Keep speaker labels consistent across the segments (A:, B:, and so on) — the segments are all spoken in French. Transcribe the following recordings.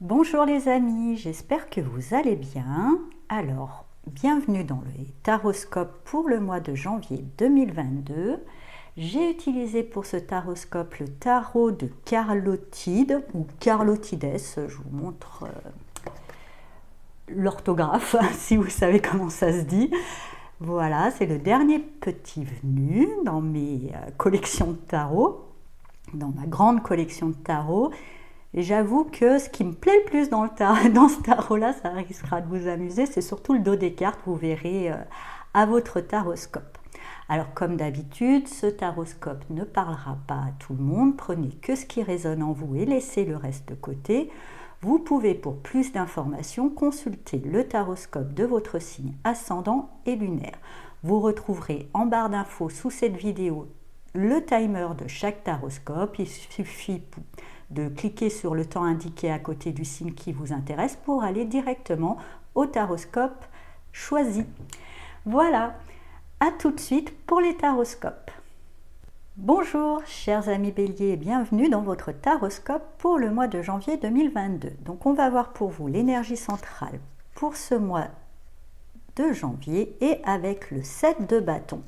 A: Bonjour les amis, j'espère que vous allez bien. Alors, bienvenue dans le taroscope pour le mois de janvier 2022. J'ai utilisé pour ce taroscope le tarot de Carlotide ou Carlotides. Je vous montre l'orthographe si vous savez comment ça se dit. Voilà, c'est le dernier petit venu dans mes collections de tarot, dans ma grande collection de tarot. Et j'avoue que ce qui me plaît le plus dans ce tarot-là, ça risquera de vous amuser, c'est surtout le dos des cartes, vous verrez à votre taroscope. Alors comme d'habitude, ce taroscope ne parlera pas à tout le monde, prenez que ce qui résonne en vous et laissez le reste de côté. Vous pouvez pour plus d'informations consulter le taroscope de votre signe ascendant et lunaire. Vous retrouverez en barre d'infos sous cette vidéo le timer de chaque taroscope. Il suffit de cliquer sur le temps indiqué à côté du signe qui vous intéresse pour aller directement au taroscope choisi. Voilà, à tout de suite pour les taroscopes. Bonjour chers amis Bélier et bienvenue dans votre taroscope pour le mois de janvier 2022. Donc on va voir pour vous l'énergie centrale pour ce mois de janvier et avec le 7 de bâton.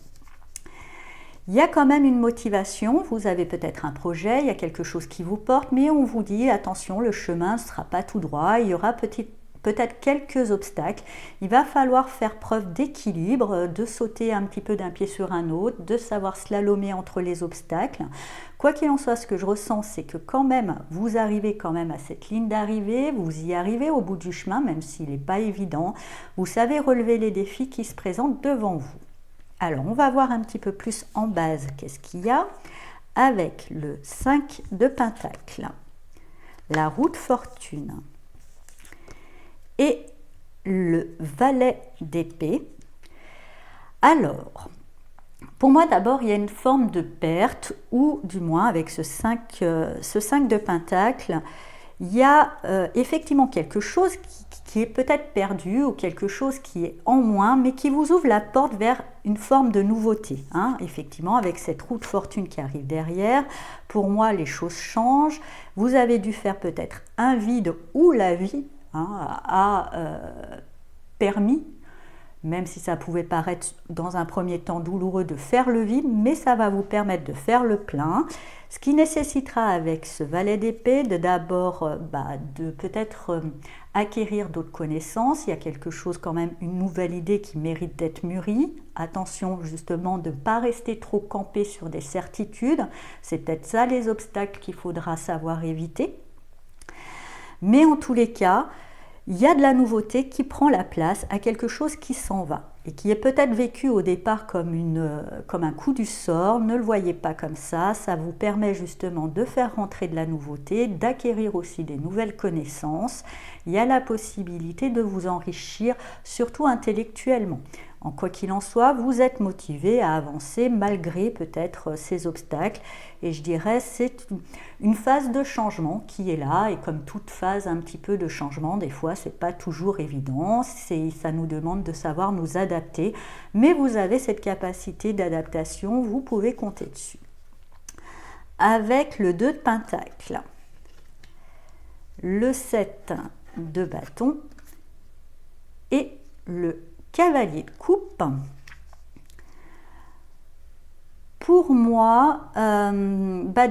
A: Il y a quand même une motivation, vous avez peut-être un projet, il y a quelque chose qui vous porte, mais on vous dit attention, le chemin ne sera pas tout droit, il y aura peut-être quelques obstacles. Il va falloir faire preuve d'équilibre, de sauter un petit peu d'un pied sur un autre, de savoir slalomer entre les obstacles. Quoi qu'il en soit, ce que je ressens, c'est que quand même, vous arrivez quand même à cette ligne d'arrivée, vous y arrivez au bout du chemin, même s'il n'est pas évident. Vous savez relever les défis qui se présentent devant vous. Alors, on va voir un petit peu plus en base qu'est-ce qu'il y a avec le 5 de Pentacle, la roue de fortune et le valet d'épée. Alors, pour moi d'abord, il y a une forme de perte ou du moins avec ce 5 de Pentacle, il y a effectivement quelque chose qui est peut-être perdu ou quelque chose qui est en moins, mais qui vous ouvre la porte vers une forme de nouveauté. Effectivement, avec cette roue de fortune qui arrive derrière, pour moi, les choses changent. Vous avez dû faire peut-être un vide où la vie a permis, même si ça pouvait paraître dans un premier temps douloureux de faire le vide, mais ça va vous permettre de faire le plein. Ce qui nécessitera avec ce valet d'épée de d'abord de peut-être acquérir d'autres connaissances. Il y a quelque chose quand même, une nouvelle idée qui mérite d'être mûrie. Attention justement de ne pas rester trop campé sur des certitudes. C'est peut-être ça les obstacles qu'il faudra savoir éviter. Mais en tous les cas, il y a de la nouveauté qui prend la place à quelque chose qui s'en va et qui est peut-être vécu au départ comme un coup du sort. Ne le voyez pas comme ça, ça vous permet justement de faire rentrer de la nouveauté, d'acquérir aussi des nouvelles connaissances. Il y a la possibilité de vous enrichir, surtout intellectuellement. En quoi qu'il en soit, vous êtes motivé à avancer malgré peut-être ces obstacles. Et je dirais c'est une phase de changement qui est là. Et comme toute phase un petit peu de changement, des fois c'est pas toujours évident. Ça nous demande de savoir nous adapter. Mais vous avez cette capacité d'adaptation, vous pouvez compter dessus. Avec le 2 de Pentacle, le 7 de bâton et le cavalier de coupe. Pour moi,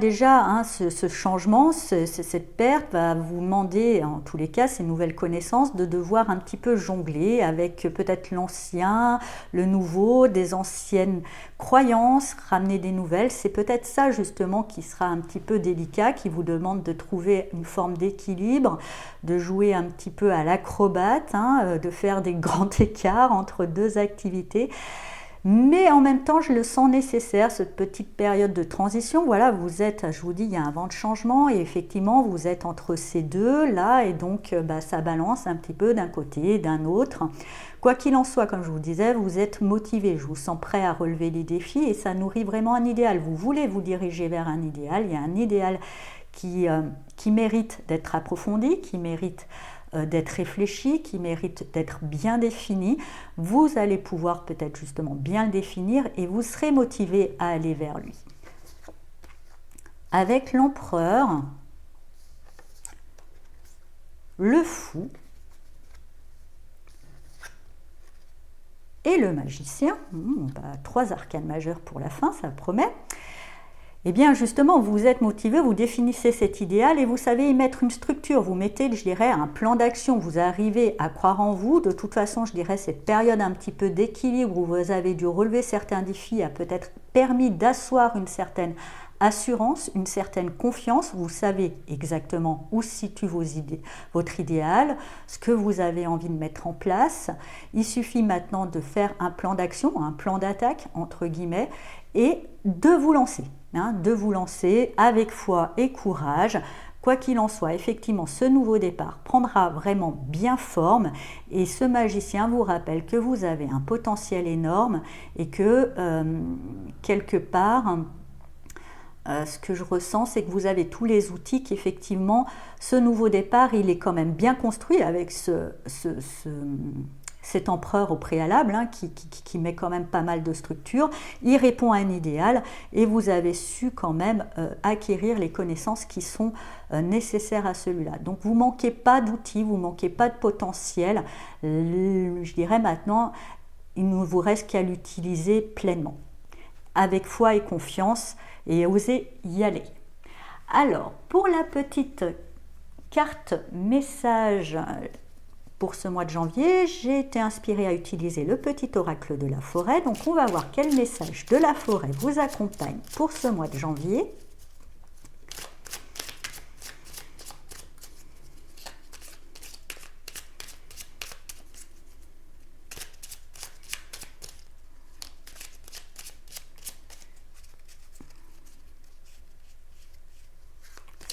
A: déjà, ce changement, cette perte va vous demander, en tous les cas, ces nouvelles connaissances, de devoir un petit peu jongler avec peut-être l'ancien, le nouveau, des anciennes croyances, ramener des nouvelles. C'est peut-être ça justement qui sera un petit peu délicat, qui vous demande de trouver une forme d'équilibre, de jouer un petit peu à l'acrobate, de faire des grands écarts entre deux activités. Mais en même temps, je le sens nécessaire, cette petite période de transition. Voilà, vous êtes, je vous dis, il y a un vent de changement et effectivement, vous êtes entre ces deux-là et donc ça balance un petit peu d'un côté et d'un autre. Quoi qu'il en soit, comme je vous disais, vous êtes motivé, je vous sens prêt à relever les défis et ça nourrit vraiment un idéal. Vous voulez vous diriger vers un idéal, il y a un idéal qui mérite d'être approfondi, qui mérite d'être réfléchi, qui mérite d'être bien défini. Vous allez pouvoir peut-être justement bien le définir et vous serez motivé à aller vers lui. Avec l'empereur, le fou et le magicien. 3 arcanes majeures pour la fin, ça promet. Eh bien justement, vous êtes motivé, vous définissez cet idéal et vous savez y mettre une structure. Vous mettez, je dirais, un plan d'action. Vous arrivez à croire en vous. De toute façon, je dirais, cette période un petit peu d'équilibre où vous avez dû relever certains défis a peut-être permis d'asseoir une certaine assurance, une certaine confiance. Vous savez exactement où se situe votre idéal, ce que vous avez envie de mettre en place. Il suffit maintenant de faire un plan d'action, un plan d'attaque, entre guillemets, et de vous lancer. De vous lancer avec foi et courage. Quoi qu'il en soit, effectivement, ce nouveau départ prendra vraiment bien forme et ce magicien vous rappelle que vous avez un potentiel énorme et que quelque part, ce que je ressens, c'est que vous avez tous les outils qu'effectivement, ce nouveau départ, il est quand même bien construit avec cet empereur au préalable qui met quand même pas mal de structure. Il répond à un idéal et vous avez su quand même acquérir les connaissances qui sont nécessaires à celui-là. Donc vous ne manquez pas d'outils, vous ne manquez pas de potentiel. Je dirais maintenant, il ne vous reste qu'à l'utiliser pleinement, avec foi et confiance, et oser y aller. Alors, pour la petite carte message pour ce mois de janvier, j'ai été inspirée à utiliser le petit oracle de la forêt. Donc, on va voir quel message de la forêt vous accompagne pour ce mois de janvier.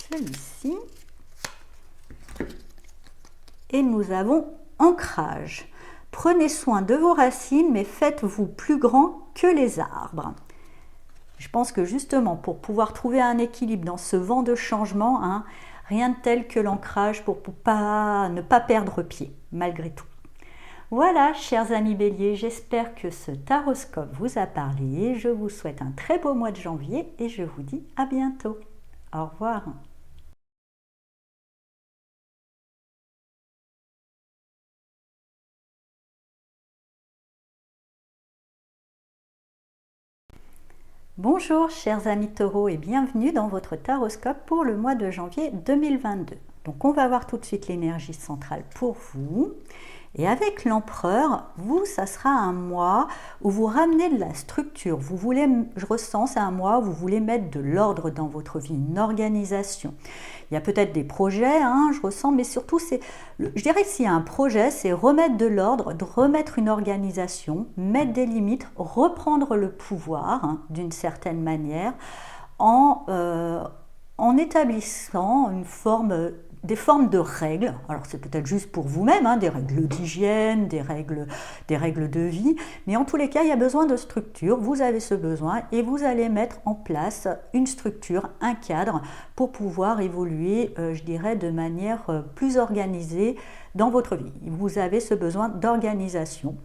A: Celui-ci. Et nous avons ancrage. Prenez soin de vos racines, mais faites-vous plus grand que les arbres. Je pense que justement, pour pouvoir trouver un équilibre dans ce vent de changement, rien de tel que l'ancrage pour ne pas perdre pied, malgré tout. Voilà, chers amis béliers, j'espère que ce taroscope vous a parlé. Je vous souhaite un très beau mois de janvier et je vous dis à bientôt. Au revoir. Bonjour chers amis taureaux et bienvenue dans votre taroscope pour le mois de janvier 2022. Donc on va voir tout de suite l'énergie centrale pour vous. Et avec l'empereur, vous, ça sera un mois où vous ramenez de la structure. Vous voulez, je ressens, c'est un mois où vous voulez mettre de l'ordre dans votre vie, une organisation. Il y a peut-être des projets, je ressens, mais surtout, je dirais que s'il y a un projet, c'est remettre de l'ordre, de remettre une organisation, mettre des limites, reprendre le pouvoir d'une certaine manière en établissant des formes de règles. Alors c'est peut-être juste pour vous-même, des règles d'hygiène, des règles de vie, mais en tous les cas, il y a besoin de structure, vous avez ce besoin et vous allez mettre en place une structure, un cadre pour pouvoir évoluer, je dirais, de manière plus organisée dans votre vie. Vous avez ce besoin d'organisation.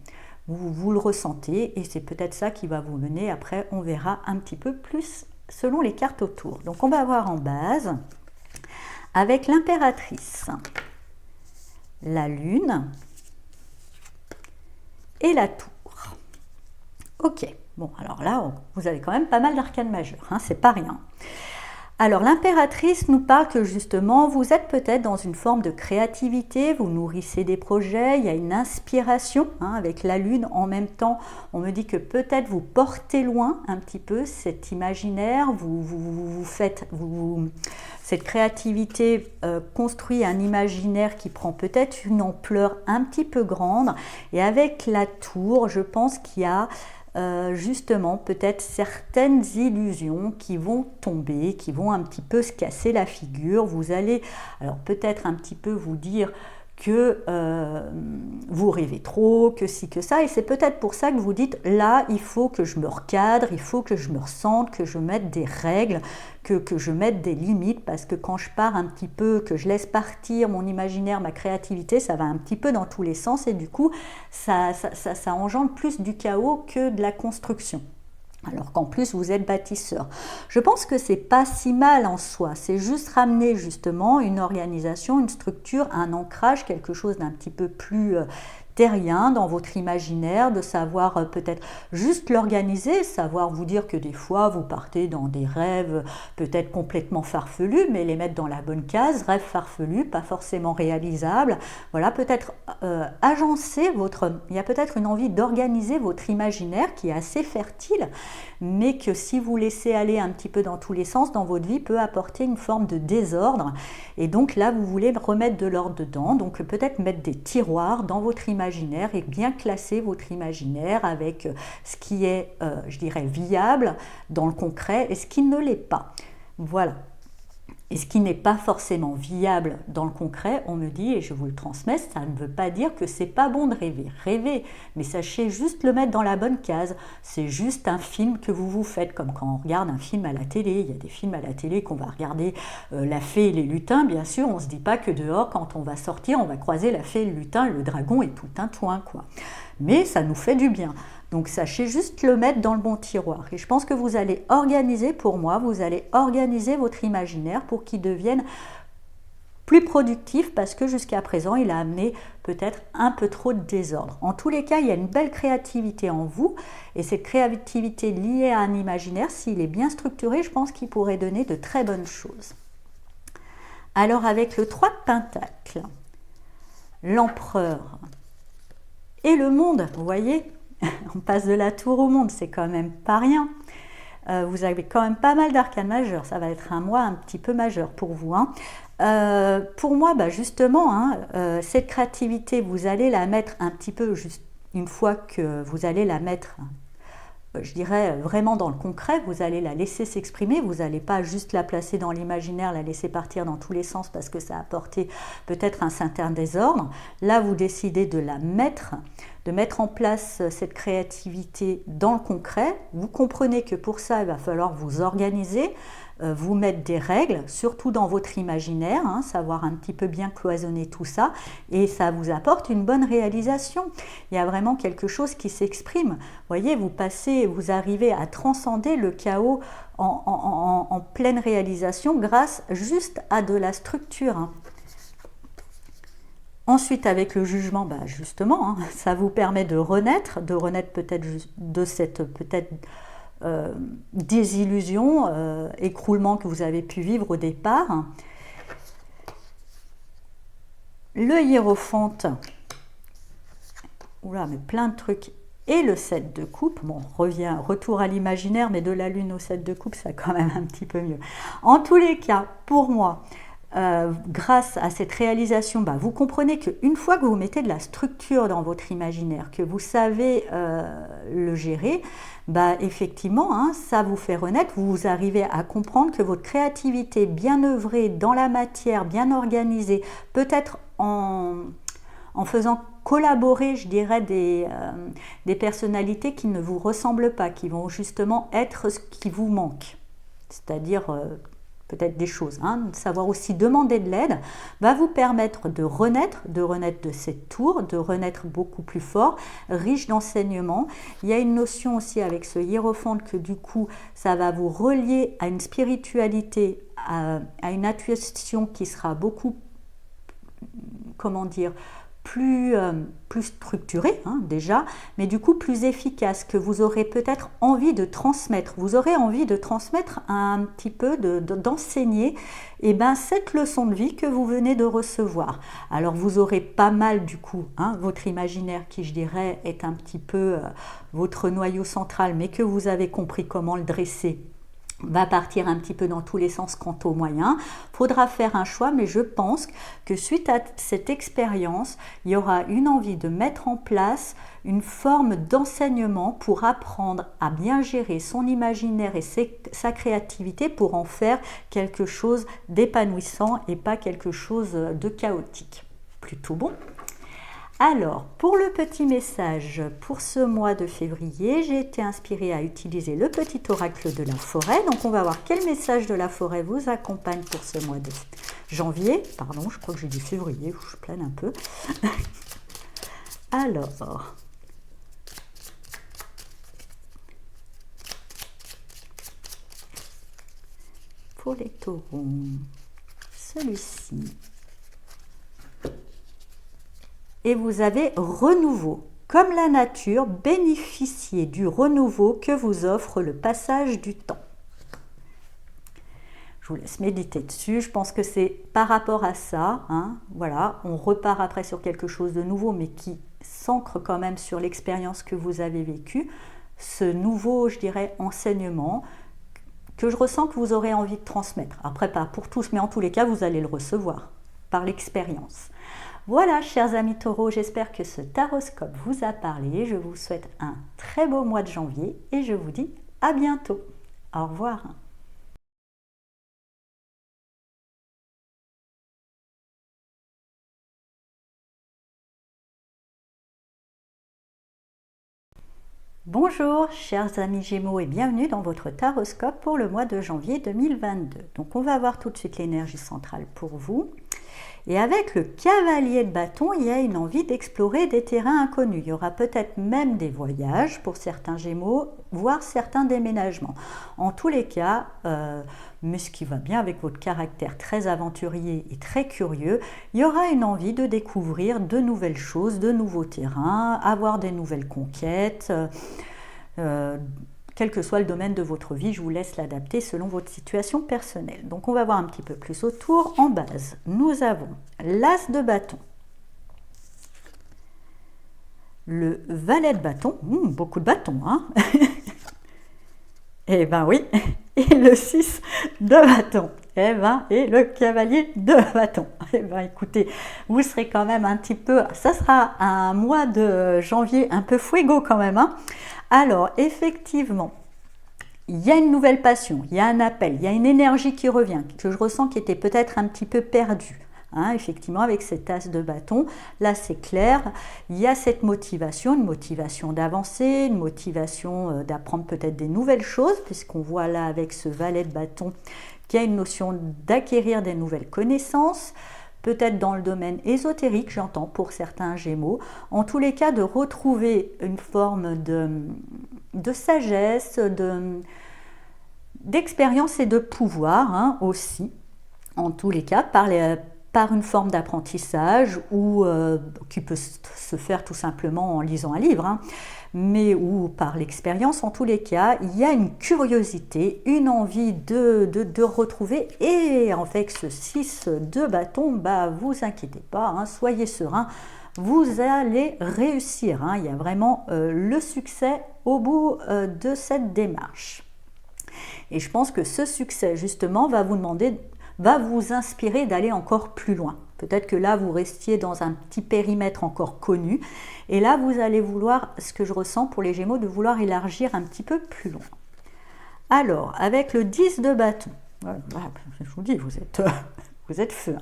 A: Vous le ressentez et c'est peut-être ça qui va vous mener. Après, on verra un petit peu plus selon les cartes autour. Donc on va voir en base avec l'impératrice, la lune et la tour. Ok, bon alors là, vous avez quand même pas mal d'arcanes majeures, c'est pas rien. Alors l'impératrice nous parle que justement vous êtes peut-être dans une forme de créativité, vous nourrissez des projets, il y a une inspiration avec la lune. En même temps, on me dit que peut-être vous portez loin un petit peu cet imaginaire, cette créativité construit un imaginaire qui prend peut-être une ampleur un petit peu grande. Et avec la tour, je pense qu'il y a justement peut-être certaines illusions qui vont tomber, qui vont un petit peu se casser la figure. Vous allez alors peut-être un petit peu vous dire que vous rêvez trop, que ci, que ça, et c'est peut-être pour ça que vous dites là, il faut que je me recadre, il faut que je me ressente, que je mette des règles, que je mette des limites, parce que quand je pars un petit peu, que je laisse partir mon imaginaire, ma créativité, ça va un petit peu dans tous les sens et du coup, ça engendre plus du chaos que de la construction. alors qu'en plus vous êtes bâtisseur. Je pense que c'est pas si mal en soi, c'est juste ramener justement une organisation, une structure, un ancrage, quelque chose d'un petit peu plus terrien dans votre imaginaire, de savoir peut-être juste l'organiser, savoir vous dire que des fois vous partez dans des rêves peut-être complètement farfelus, mais les mettre dans la bonne case, rêves farfelus, pas forcément réalisables. Voilà, peut-être agencer votre... Il y a peut-être une envie d'organiser votre imaginaire qui est assez fertile, mais que si vous laissez aller un petit peu dans tous les sens dans votre vie, peut apporter une forme de désordre. Et donc là, vous voulez remettre de l'ordre dedans, donc peut-être mettre des tiroirs dans votre imaginaire et bien classer votre imaginaire avec ce qui est, je dirais, viable dans le concret et ce qui ne l'est pas. Voilà. Et ce qui n'est pas forcément viable dans le concret, on me dit, et je vous le transmets, ça ne veut pas dire que c'est pas bon de rêver. Rêvez, mais sachez juste le mettre dans la bonne case. C'est juste un film que vous vous faites, comme quand on regarde un film à la télé. Il y a des films à la télé qu'on va regarder, La Fée et les Lutins, bien sûr. On ne se dit pas que dehors, quand on va sortir, on va croiser la Fée et le lutin, le dragon et tout un toin, quoi. Mais ça nous fait du bien. Donc sachez juste le mettre dans le bon tiroir. Et je pense que vous allez organiser, pour moi, vous allez organiser votre imaginaire pour qu'il devienne plus productif, parce que jusqu'à présent, il a amené peut-être un peu trop de désordre. En tous les cas, il y a une belle créativité en vous, et cette créativité liée à un imaginaire, s'il est bien structuré, je pense qu'il pourrait donner de très bonnes choses. Alors avec le 3 de Pentacle, l'Empereur et le monde, vous voyez, on passe de la tour au monde, c'est quand même pas rien. Vous avez quand même pas mal d'arcanes majeurs, ça va être un mois un petit peu majeur pour vous. Pour moi, justement, cette créativité, vous allez la mettre un petit peu, juste une fois que vous allez la mettre, je dirais, vraiment dans le concret, vous allez la laisser s'exprimer, vous n'allez pas juste la placer dans l'imaginaire, la laisser partir dans tous les sens parce que ça a apporté peut-être un certain désordre. Là, vous décidez de la mettre, de mettre en place cette créativité dans le concret. Vous comprenez que pour ça, il va falloir vous organiser, vous mettre des règles, surtout dans votre imaginaire, savoir un petit peu bien cloisonner tout ça, et ça vous apporte une bonne réalisation. Il y a vraiment quelque chose qui s'exprime. Vous voyez, vous arrivez à transcender le chaos en pleine réalisation grâce juste à de la structure. Ensuite, avec le jugement, justement, ça vous permet de renaître peut-être de cette désillusion, écroulement que vous avez pu vivre au départ. Le hiérophante, oula, mais plein de trucs, et le 7 de coupe, bon, retour à l'imaginaire, mais de la lune au 7 de coupe, ça quand même un petit peu mieux. En tous les cas, pour moi, grâce à cette réalisation, vous comprenez qu'une fois que vous mettez de la structure dans votre imaginaire, que vous savez le gérer, effectivement, ça vous fait renaître, vous arrivez à comprendre que votre créativité bien œuvrée dans la matière, bien organisée, peut-être en faisant collaborer, je dirais, des personnalités qui ne vous ressemblent pas, qui vont justement être ce qui vous manque, c'est-à-dire peut-être des choses, savoir aussi demander de l'aide, va vous permettre de renaître de cette tour, de renaître beaucoup plus fort, riche d'enseignements. Il y a une notion aussi avec ce hiérophante que du coup, ça va vous relier à une spiritualité, à une intuition qui sera beaucoup, plus structurée déjà, mais du coup plus efficace, que vous aurez peut-être envie de transmettre. Vous aurez envie de transmettre un petit peu, d'enseigner cette leçon de vie que vous venez de recevoir. Alors vous aurez pas mal du coup, votre imaginaire qui, je dirais, est un petit peu votre noyau central, mais que vous avez compris comment le dresser, va partir un petit peu dans tous les sens quant aux moyens. Il faudra faire un choix, mais je pense que suite à cette expérience, il y aura une envie de mettre en place une forme d'enseignement pour apprendre à bien gérer son imaginaire et sa créativité pour en faire quelque chose d'épanouissant et pas quelque chose de chaotique. Plutôt bon. Alors, pour le petit message pour ce mois de février, j'ai été inspirée à utiliser le petit oracle de la forêt. Donc, on va voir quel message de la forêt vous accompagne pour ce mois de janvier. Pardon, je crois que j'ai dit février, je plane un peu. Alors, pour les taureaux. Celui-ci. Et vous avez renouveau. Comme la nature, bénéficiez du renouveau que vous offre le passage du temps. Je vous laisse méditer dessus. Je pense que c'est par rapport à ça. Voilà, on repart après sur quelque chose de nouveau, mais qui s'ancre quand même sur l'expérience que vous avez vécue. Ce nouveau, je dirais, enseignement que je ressens que vous aurez envie de transmettre. Après, pas pour tous, mais en tous les cas, vous allez le recevoir par l'expérience. Voilà, chers amis taureaux, j'espère que ce taroscope vous a parlé. Je vous souhaite un très beau mois de janvier et je vous dis à bientôt. Au revoir. Bonjour chers amis Gémeaux et bienvenue dans votre taroscope pour le mois de janvier 2022. Donc on va voir tout de suite l'énergie centrale pour vous. Et avec le cavalier de bâton, il y a une envie d'explorer des terrains inconnus. Il y aura peut-être même des voyages pour certains Gémeaux, voire certains déménagements. En tous les cas, mais ce qui va bien avec votre caractère très aventurier et très curieux, il y aura une envie de découvrir de nouvelles choses, de nouveaux terrains, avoir des nouvelles conquêtes. Quel que soit le domaine de votre vie, je vous laisse l'adapter selon votre situation personnelle. Donc on va voir un petit peu plus autour. En base, nous avons l'as de bâton, le valet de bâton, beaucoup de bâtons, hein. Eh ben oui, et le 6 de bâton, et le cavalier de bâton. Eh ben écoutez, vous serez quand même un petit peu, ça sera un mois de janvier un peu fuego quand même, hein. Alors effectivement, il y a une nouvelle passion, il y a un appel, il y a une énergie qui revient, que je ressens qui était peut-être un petit peu perdue. Effectivement, avec cet as de bâton, là c'est clair, il y a cette motivation, une motivation d'avancer, une motivation d'apprendre peut-être des nouvelles choses, puisqu'on voit là avec ce valet de bâton qu'il y a une notion d'acquérir des nouvelles connaissances, peut-être dans le domaine ésotérique, j'entends pour certains Gémeaux, en tous les cas de retrouver une forme de sagesse, d'expérience et de pouvoir aussi, en tous les cas, par une forme d'apprentissage ou qui peut se faire tout simplement en lisant un livre, mais ou par l'expérience. En tous les cas, il y a une curiosité, une envie de retrouver, et en fait ce 6 de bâton, vous inquiétez pas, soyez serein, vous allez réussir, il y a vraiment le succès au bout de cette démarche. Et je pense que ce succès justement va vous inspirer d'aller encore plus loin. Peut-être que là, vous restiez dans un petit périmètre encore connu. Et là, vous allez vouloir, ce que je ressens pour les Gémeaux, de vouloir élargir un petit peu plus loin. Alors, avec le 10 de bâton, je vous dis, vous êtes feu.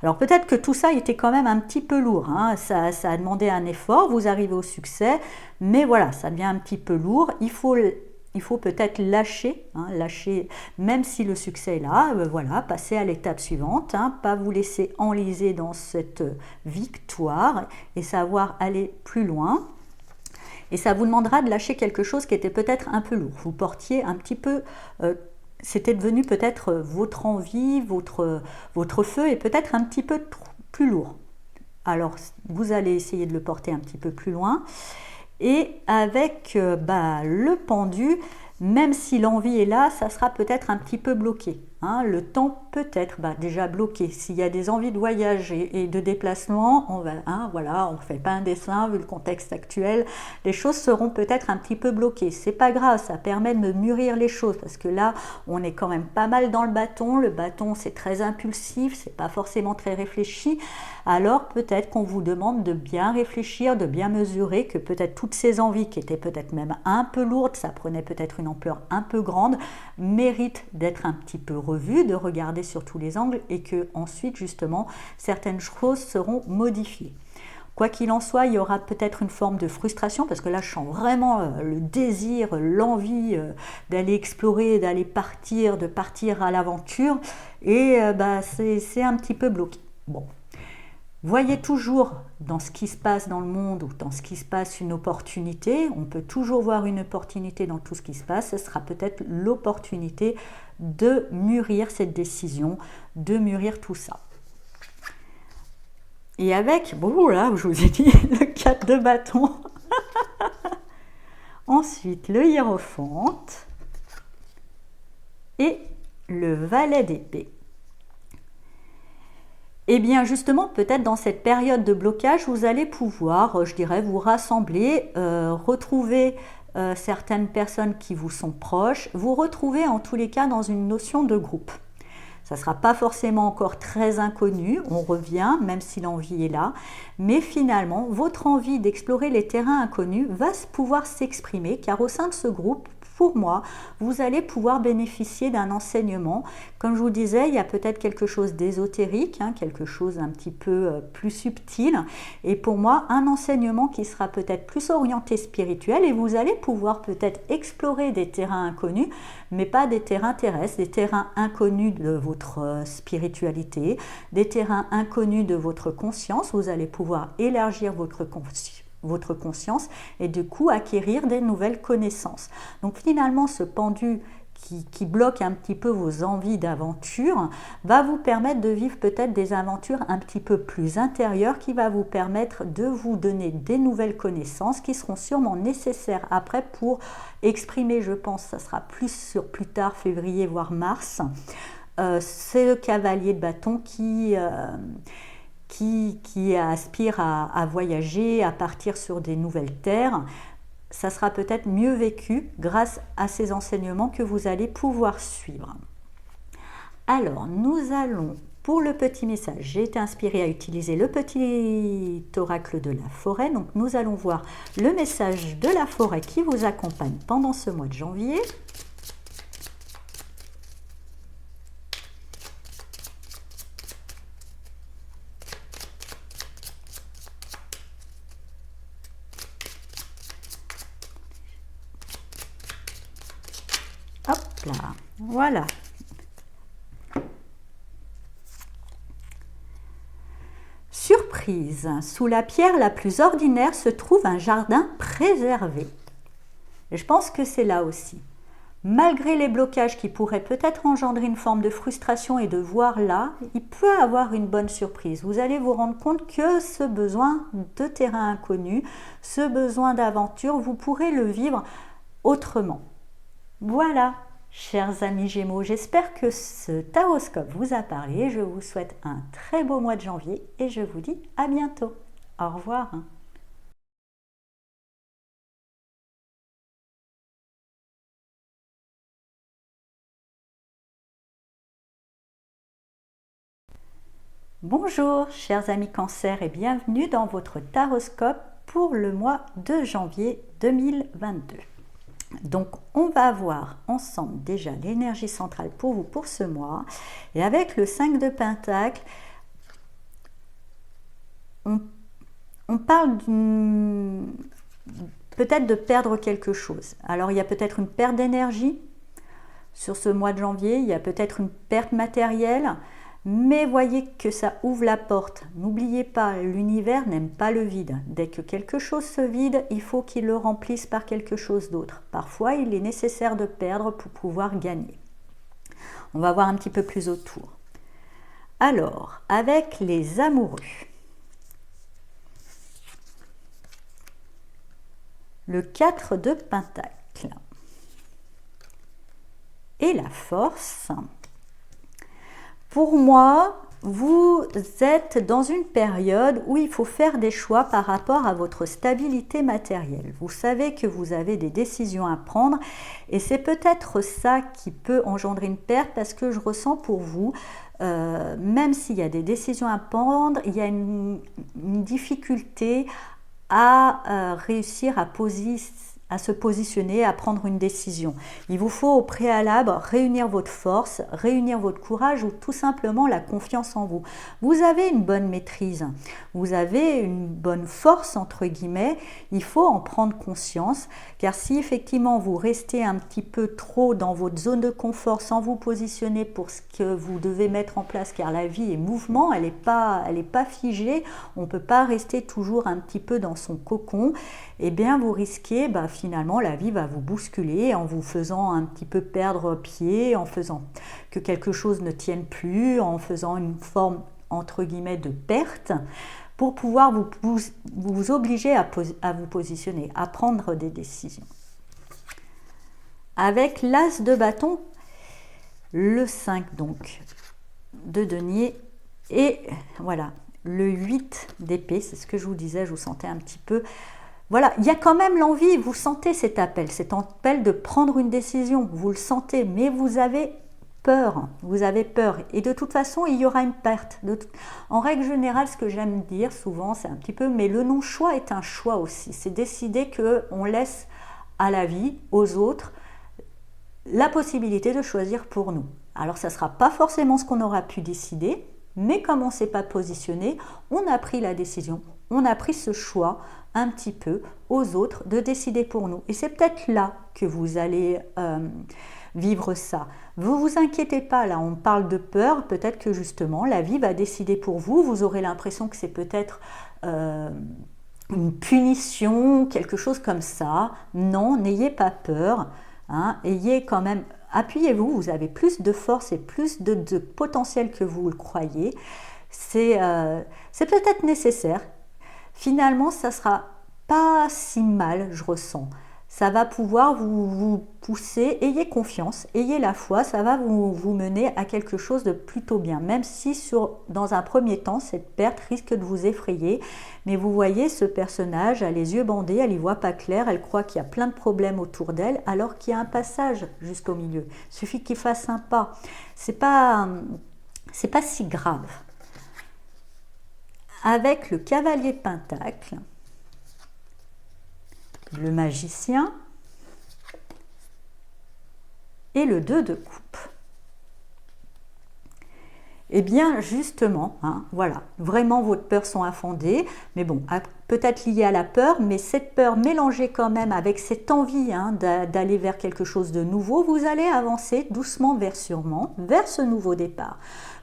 A: Alors peut-être que tout ça était quand même un petit peu lourd. Ça a demandé un effort, vous arrivez au succès. Mais voilà, ça devient un petit peu lourd. Il faut peut-être lâcher, même si le succès est là, passer à l'étape suivante, pas vous laisser enliser dans cette victoire et savoir aller plus loin. Et ça vous demandera de lâcher quelque chose qui était peut-être un peu lourd. Vous portiez un petit peu, c'était devenu peut-être votre envie, votre feu est peut-être un petit peu plus lourd. Alors vous allez essayer de le porter un petit peu plus loin. Et avec le pendu, même si l'envie est là, ça sera peut-être un petit peu bloqué. Le temps peut-être déjà bloqué. S'il y a des envies de voyage et de déplacement, on ne fait pas un dessin vu le contexte actuel, les choses seront peut-être un petit peu bloquées. C'est pas grave, ça permet de mûrir les choses parce que là, on est quand même pas mal dans le bâton. Le bâton, c'est très impulsif, c'est pas forcément très réfléchi. Alors peut-être qu'on vous demande de bien réfléchir, de bien mesurer que peut-être toutes ces envies qui étaient peut-être même un peu lourdes, ça prenait peut-être une ampleur un peu grande, méritent d'être un petit peu revues, de regarder sur tous les angles et que ensuite justement certaines choses seront modifiées. Quoi qu'il en soit, il y aura peut-être une forme de frustration parce que là je sens vraiment le désir, l'envie d'aller explorer, d'aller partir, de partir à l'aventure et c'est un petit peu bloqué. Bon. Voyez toujours dans ce qui se passe dans le monde ou dans ce qui se passe une opportunité. On peut toujours voir une opportunité dans tout ce qui se passe. Ce sera peut-être l'opportunité de mûrir cette décision, de mûrir tout ça. Et avec, bon là, je vous ai dit, le 4 de bâton. Ensuite, le hiérophante et le valet d'épée. Et bien justement, peut-être dans cette période de blocage, vous allez pouvoir, je dirais, vous rassembler, retrouver certaines personnes qui vous sont proches, vous retrouver en tous les cas dans une notion de groupe. Ça ne sera pas forcément encore très inconnu, on revient, même si l'envie est là, mais finalement, votre envie d'explorer les terrains inconnus va pouvoir s'exprimer, car au sein de ce groupe, pour moi, vous allez pouvoir bénéficier d'un enseignement. Comme je vous disais, il y a peut-être quelque chose d'ésotérique, quelque chose un petit peu plus subtil. Et pour moi, un enseignement qui sera peut-être plus orienté spirituel. Et vous allez pouvoir peut-être explorer des terrains inconnus, mais pas des terrains terrestres, des terrains inconnus de votre spiritualité, des terrains inconnus de votre conscience. Vous allez pouvoir élargir votre conscience et du coup acquérir des nouvelles connaissances. Donc finalement, ce pendu qui bloque un petit peu vos envies d'aventure va vous permettre de vivre peut-être des aventures un petit peu plus intérieures, qui va vous permettre de vous donner des nouvelles connaissances qui seront sûrement nécessaires après pour exprimer, je pense, ça sera plus tard, février voire mars. C'est le cavalier de bâton qui aspire à voyager, à partir sur des nouvelles terres. Ça sera peut-être mieux vécu grâce à ces enseignements que vous allez pouvoir suivre. Alors, nous allons, pour le petit message, j'ai été inspirée à utiliser le petit oracle de la forêt. Donc, nous allons voir le message de la forêt qui vous accompagne pendant ce mois de janvier. Hop là, voilà. Surprise, sous la pierre la plus ordinaire se trouve un jardin préservé. Et je pense que c'est là aussi. Malgré les blocages qui pourraient peut-être engendrer une forme de frustration et de voir là, il peut avoir une bonne surprise. Vous allez vous rendre compte que ce besoin de terrain inconnu, ce besoin d'aventure, vous pourrez le vivre autrement. Voilà, chers amis Gémeaux, j'espère que ce taroscope vous a parlé. Je vous souhaite un très beau mois de janvier et je vous dis à bientôt. Au revoir. Bonjour, chers amis Cancer, et bienvenue dans votre taroscope pour le mois de janvier 2022. Donc, on va voir ensemble déjà l'énergie centrale pour vous pour ce mois. Et avec le 5 de Pentacle, on parle peut-être de perdre quelque chose. Alors, il y a peut-être une perte d'énergie sur ce mois de janvier. Il y a peut-être une perte matérielle. Mais voyez que ça ouvre la porte. N'oubliez pas, l'univers n'aime pas le vide. Dès que quelque chose se vide, il faut qu'il le remplisse par quelque chose d'autre. Parfois, il est nécessaire de perdre pour pouvoir gagner. On va voir un petit peu plus autour. Alors, avec les amoureux. Le 4 de Pentacle. Et la force. Pour moi, vous êtes dans une période où il faut faire des choix par rapport à votre stabilité matérielle. Vous savez que vous avez des décisions à prendre et c'est peut-être ça qui peut engendrer une perte, parce que je ressens pour vous, même s'il y a des décisions à prendre, il y a une difficulté à réussir à à se positionner, à prendre une décision. Il vous faut au préalable réunir votre force, réunir votre courage ou tout simplement la confiance en vous. Vous avez une bonne maîtrise, vous avez une bonne force entre guillemets, il faut en prendre conscience car si effectivement vous restez un petit peu trop dans votre zone de confort sans vous positionner pour ce que vous devez mettre en place car la vie est mouvement, elle n'est pas figée, on ne peut pas rester toujours un petit peu dans son cocon, et bien vous risquez finalement la vie va vous bousculer en vous faisant un petit peu perdre pied, en faisant que quelque chose ne tienne plus, en faisant une forme entre guillemets de perte pour pouvoir vous obliger à vous positionner, à prendre des décisions. Avec l'as de bâton, le 5 donc de denier et voilà le 8 d'épée, c'est ce que je vous disais, je vous sentais un petit peu. Voilà, il y a quand même l'envie, vous sentez cet appel de prendre une décision, vous le sentez, mais vous avez peur, et de toute façon, il y aura une perte. En règle générale, ce que j'aime dire souvent, c'est un petit peu, mais le non-choix est un choix aussi, c'est décider qu'on laisse à la vie, aux autres, la possibilité de choisir pour nous. Alors, ça ne sera pas forcément ce qu'on aura pu décider, mais comme on ne s'est pas positionné, on a pris la décision, on a pris ce choix un petit peu aux autres de décider pour nous. Et c'est peut-être là que vous allez vivre ça. Vous vous inquiétez pas, là on parle de peur, peut-être que justement la vie va décider pour vous, vous aurez l'impression que c'est peut-être une punition, quelque chose comme ça. Non, n'ayez pas peur, hein, ayez quand même, appuyez-vous, vous avez plus de force et plus de potentiel que vous le croyez. C'est peut-être nécessaire. Finalement, ça sera pas si mal, je ressens. Ça va pouvoir vous pousser, ayez confiance, ayez la foi, ça va vous mener à quelque chose de plutôt bien, même si dans un premier temps, cette perte risque de vous effrayer. Mais vous voyez, ce personnage a les yeux bandés, elle n'y voit pas clair, elle croit qu'il y a plein de problèmes autour d'elle, alors qu'il y a un passage juste au milieu. Il suffit qu'il fasse un pas. C'est pas si grave. Avec le cavalier de Pentacle, le magicien et le 2 de coupe. Eh bien justement, hein, voilà, vraiment vos peurs sont infondées, mais bon, peut-être liées à la peur, mais cette peur mélangée quand même avec cette envie d'aller vers quelque chose de nouveau, vous allez avancer doucement vers ce nouveau départ.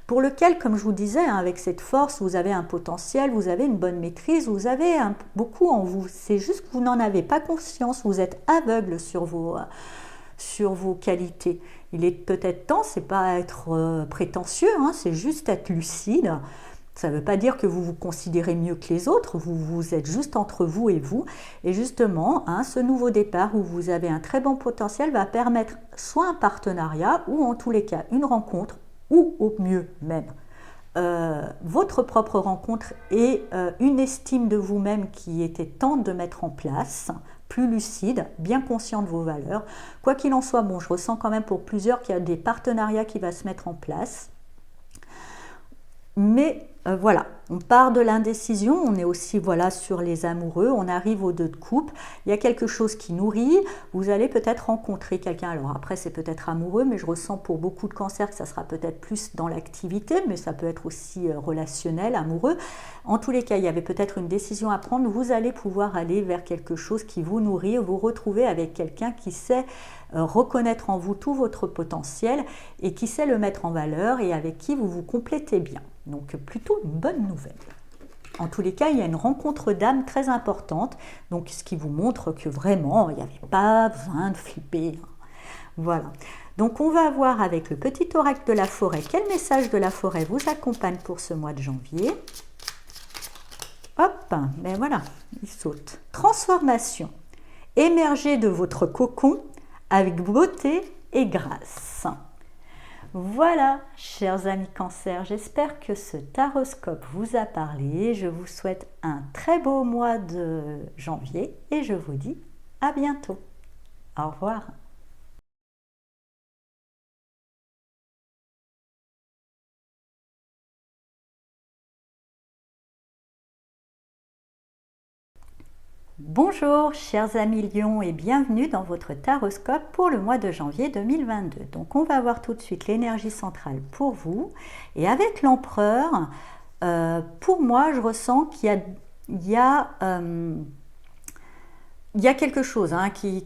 A: Pour lequel, comme je vous disais, hein, avec cette force, vous avez un potentiel, vous avez une bonne maîtrise, vous avez beaucoup en vous. C'est juste que vous n'en avez pas conscience, vous êtes aveugle sur vos qualités. Il est peut-être temps, c'est pas être prétentieux, hein, c'est juste être lucide. Ça ne veut pas dire que vous vous considérez mieux que les autres, vous êtes juste entre vous et vous. Et justement, hein, ce nouveau départ où vous avez un très bon potentiel va permettre soit un partenariat ou en tous les cas une rencontre, ou au mieux même votre propre rencontre et une estime de vous-même qui était temps de mettre en place, plus lucide, bien conscient de vos valeurs. Quoi qu'il en soit, bon, je ressens quand même pour plusieurs qu'il y a des partenariats qui vont se mettre en place. Mais voilà, on part de l'indécision, on est aussi voilà sur les amoureux, on arrive aux 2 de coupe, il y a quelque chose qui nourrit, vous allez peut-être rencontrer quelqu'un, alors après c'est peut-être amoureux, mais je ressens pour beaucoup de cancers que ça sera peut-être plus dans l'activité, mais ça peut être aussi relationnel, amoureux. En tous les cas, il y avait peut-être une décision à prendre, vous allez pouvoir aller vers quelque chose qui vous nourrit, vous retrouver avec quelqu'un qui sait reconnaître en vous tout votre potentiel et qui sait le mettre en valeur et avec qui vous vous complétez bien. Donc plutôt une bonne nouvelle. En tous les cas, il y a une rencontre d'âme très importante, donc ce qui vous montre que vraiment, il n'y avait pas besoin de flipper. Voilà. Donc on va voir avec le petit oracle de la forêt, quel message de la forêt vous accompagne pour ce mois de janvier. Hop, ben voilà, il saute. Transformation. Émergez de votre cocon avec beauté et grâce. Voilà, chers amis Cancer, j'espère que ce taroscope vous a parlé. Je vous souhaite un très beau mois de janvier et je vous dis à bientôt. Au revoir. Bonjour chers amis Lions et bienvenue dans votre taroscope pour le mois de janvier 2022. Donc on va voir tout de suite l'énergie centrale pour vous. Et avec l'empereur, pour moi je ressens qu'il y a quelque chose qui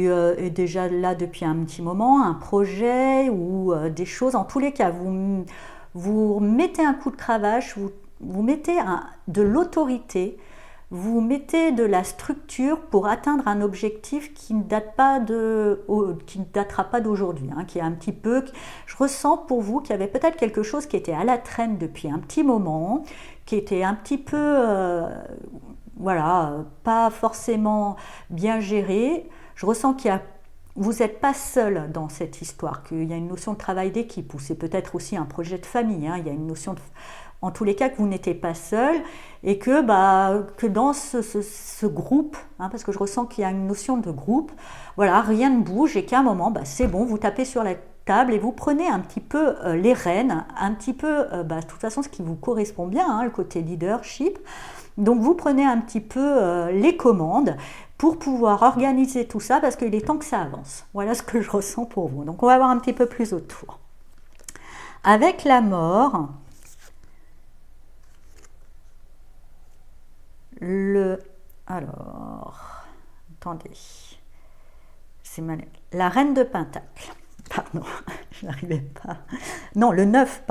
A: est déjà là depuis un petit moment, un projet ou des choses. En tous les cas, vous mettez un coup de cravache, vous mettez de l'autorité, vous mettez de la structure pour atteindre un objectif qui ne datera pas d'aujourd'hui, qui est un petit peu. Je ressens pour vous qu'il y avait peut-être quelque chose qui était à la traîne depuis un petit moment, qui était un petit peu, pas forcément bien géré. Je ressens vous n'êtes pas seul dans cette histoire, qu'il y a une notion de travail d'équipe, ou c'est peut-être aussi un projet de famille, il y a une notion en tous les cas que vous n'étiez pas seul, et que dans ce groupe, parce que je ressens qu'il y a une notion de groupe, voilà, rien ne bouge, et qu'à un moment, c'est bon, vous tapez sur la table et vous prenez un petit peu les rênes, un petit peu, de toute façon, ce qui vous correspond bien, le côté leadership. Donc vous prenez un petit peu les commandes pour pouvoir organiser tout ça, parce qu'il est temps que ça avance. Voilà ce que je ressens pour vous. Donc on va voir un petit peu plus autour. Avec la mort, alors, attendez, c'est mal. La reine de Pentacle. Pardon, je n'arrivais pas. Non, le 9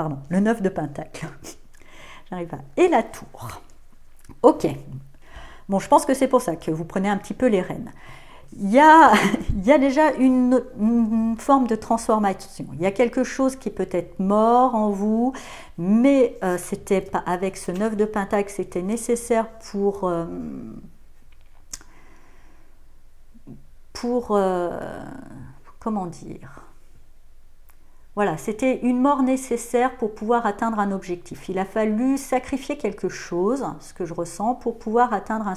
A: de Pentacle. J'arrive pas. Et la tour. Ok. Bon, je pense que c'est pour ça que vous prenez un petit peu les rênes. Il y a déjà une forme de transformation. Il y a quelque chose qui est peut-être mort en vous, mais c'était pas avec ce 9 de Pentacle, c'était nécessaire pour comment dire, voilà, c'était une mort nécessaire pour pouvoir atteindre un objectif. Il a fallu sacrifier quelque chose, ce que je ressens, pour pouvoir atteindre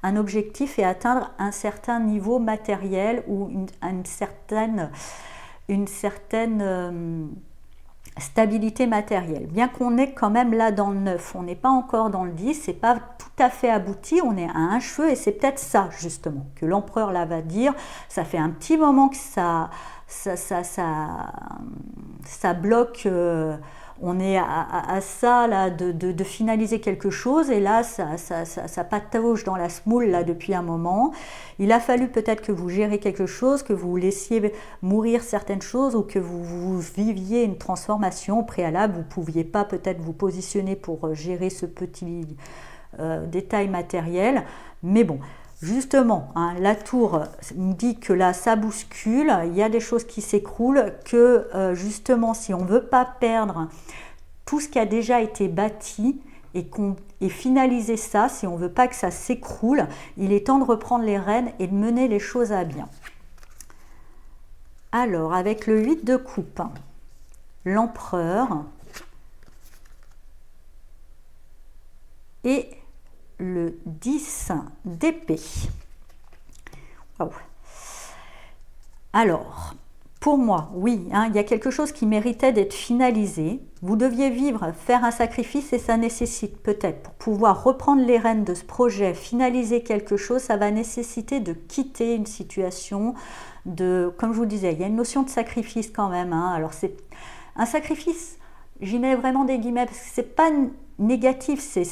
A: un objectif et atteindre un certain niveau matériel ou une certaine stabilité matérielle. Bien qu'on est quand même là dans le 9, on n'est pas encore dans le 10, c'est pas tout à fait abouti, on est à un cheveu, et c'est peut-être ça justement que l'empereur là va dire. Ça fait un petit moment que ça bloque, on est à ça là de finaliser quelque chose, et là ça patauge dans la semoule là depuis un moment. Il a fallu peut-être que vous gérez quelque chose, que vous laissiez mourir certaines choses, ou que vous viviez une transformation préalable. Vous ne pouviez pas peut-être vous positionner pour gérer ce petit détail matériel, mais bon. Justement, la tour me dit que là, ça bouscule, il y a des choses qui s'écroulent, que justement, si on ne veut pas perdre tout ce qui a déjà été bâti et finaliser ça, si on ne veut pas que ça s'écroule, il est temps de reprendre les rênes et de mener les choses à bien. Alors, avec le 8 de coupe, l'empereur et le 10 d'épée. Wow. Alors, pour moi, oui, il y a quelque chose qui méritait d'être finalisé. Vous deviez faire un sacrifice, et ça nécessite peut-être, pour pouvoir reprendre les rênes de ce projet, finaliser quelque chose, ça va nécessiter de quitter une situation comme je vous disais, il y a une notion de sacrifice quand même. Alors c'est un sacrifice, j'y mets vraiment des guillemets, parce que c'est pas négatif, c'est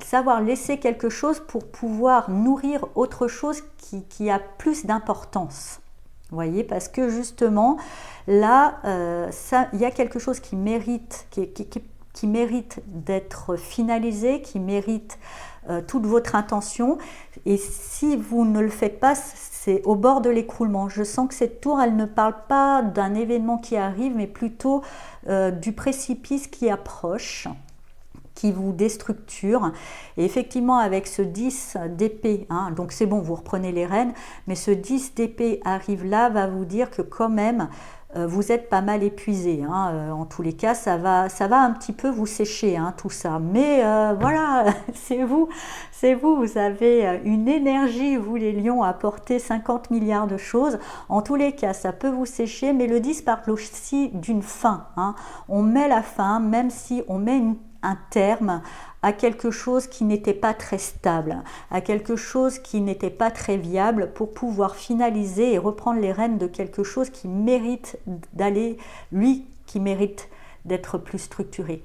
A: savoir laisser quelque chose pour pouvoir nourrir autre chose qui a plus d'importance. Vous voyez, parce que justement, là, il y a quelque chose qui mérite, qui mérite d'être finalisé, qui mérite toute votre intention. Et si vous ne le faites pas, c'est au bord de l'écroulement. Je sens que cette tour, elle ne parle pas d'un événement qui arrive, mais plutôt du précipice qui approche, qui vous déstructure. Et effectivement, avec ce 10 d'épée, donc c'est bon, vous reprenez les rênes, mais ce 10 d'épée arrive là, va vous dire que quand même, vous êtes pas mal épuisé. En tous les cas, ça va un petit peu vous sécher, tout ça. Mais voilà, c'est vous, vous avez une énergie, vous les lions, à porter 50 milliards de choses. En tous les cas, ça peut vous sécher, mais le 10 parle aussi d'une fin. On met la fin, même si on met un terme à quelque chose qui n'était pas très stable, à quelque chose qui n'était pas très viable pour pouvoir finaliser et reprendre les rênes de quelque chose qui mérite d'aller, lui, qui mérite d'être plus structuré.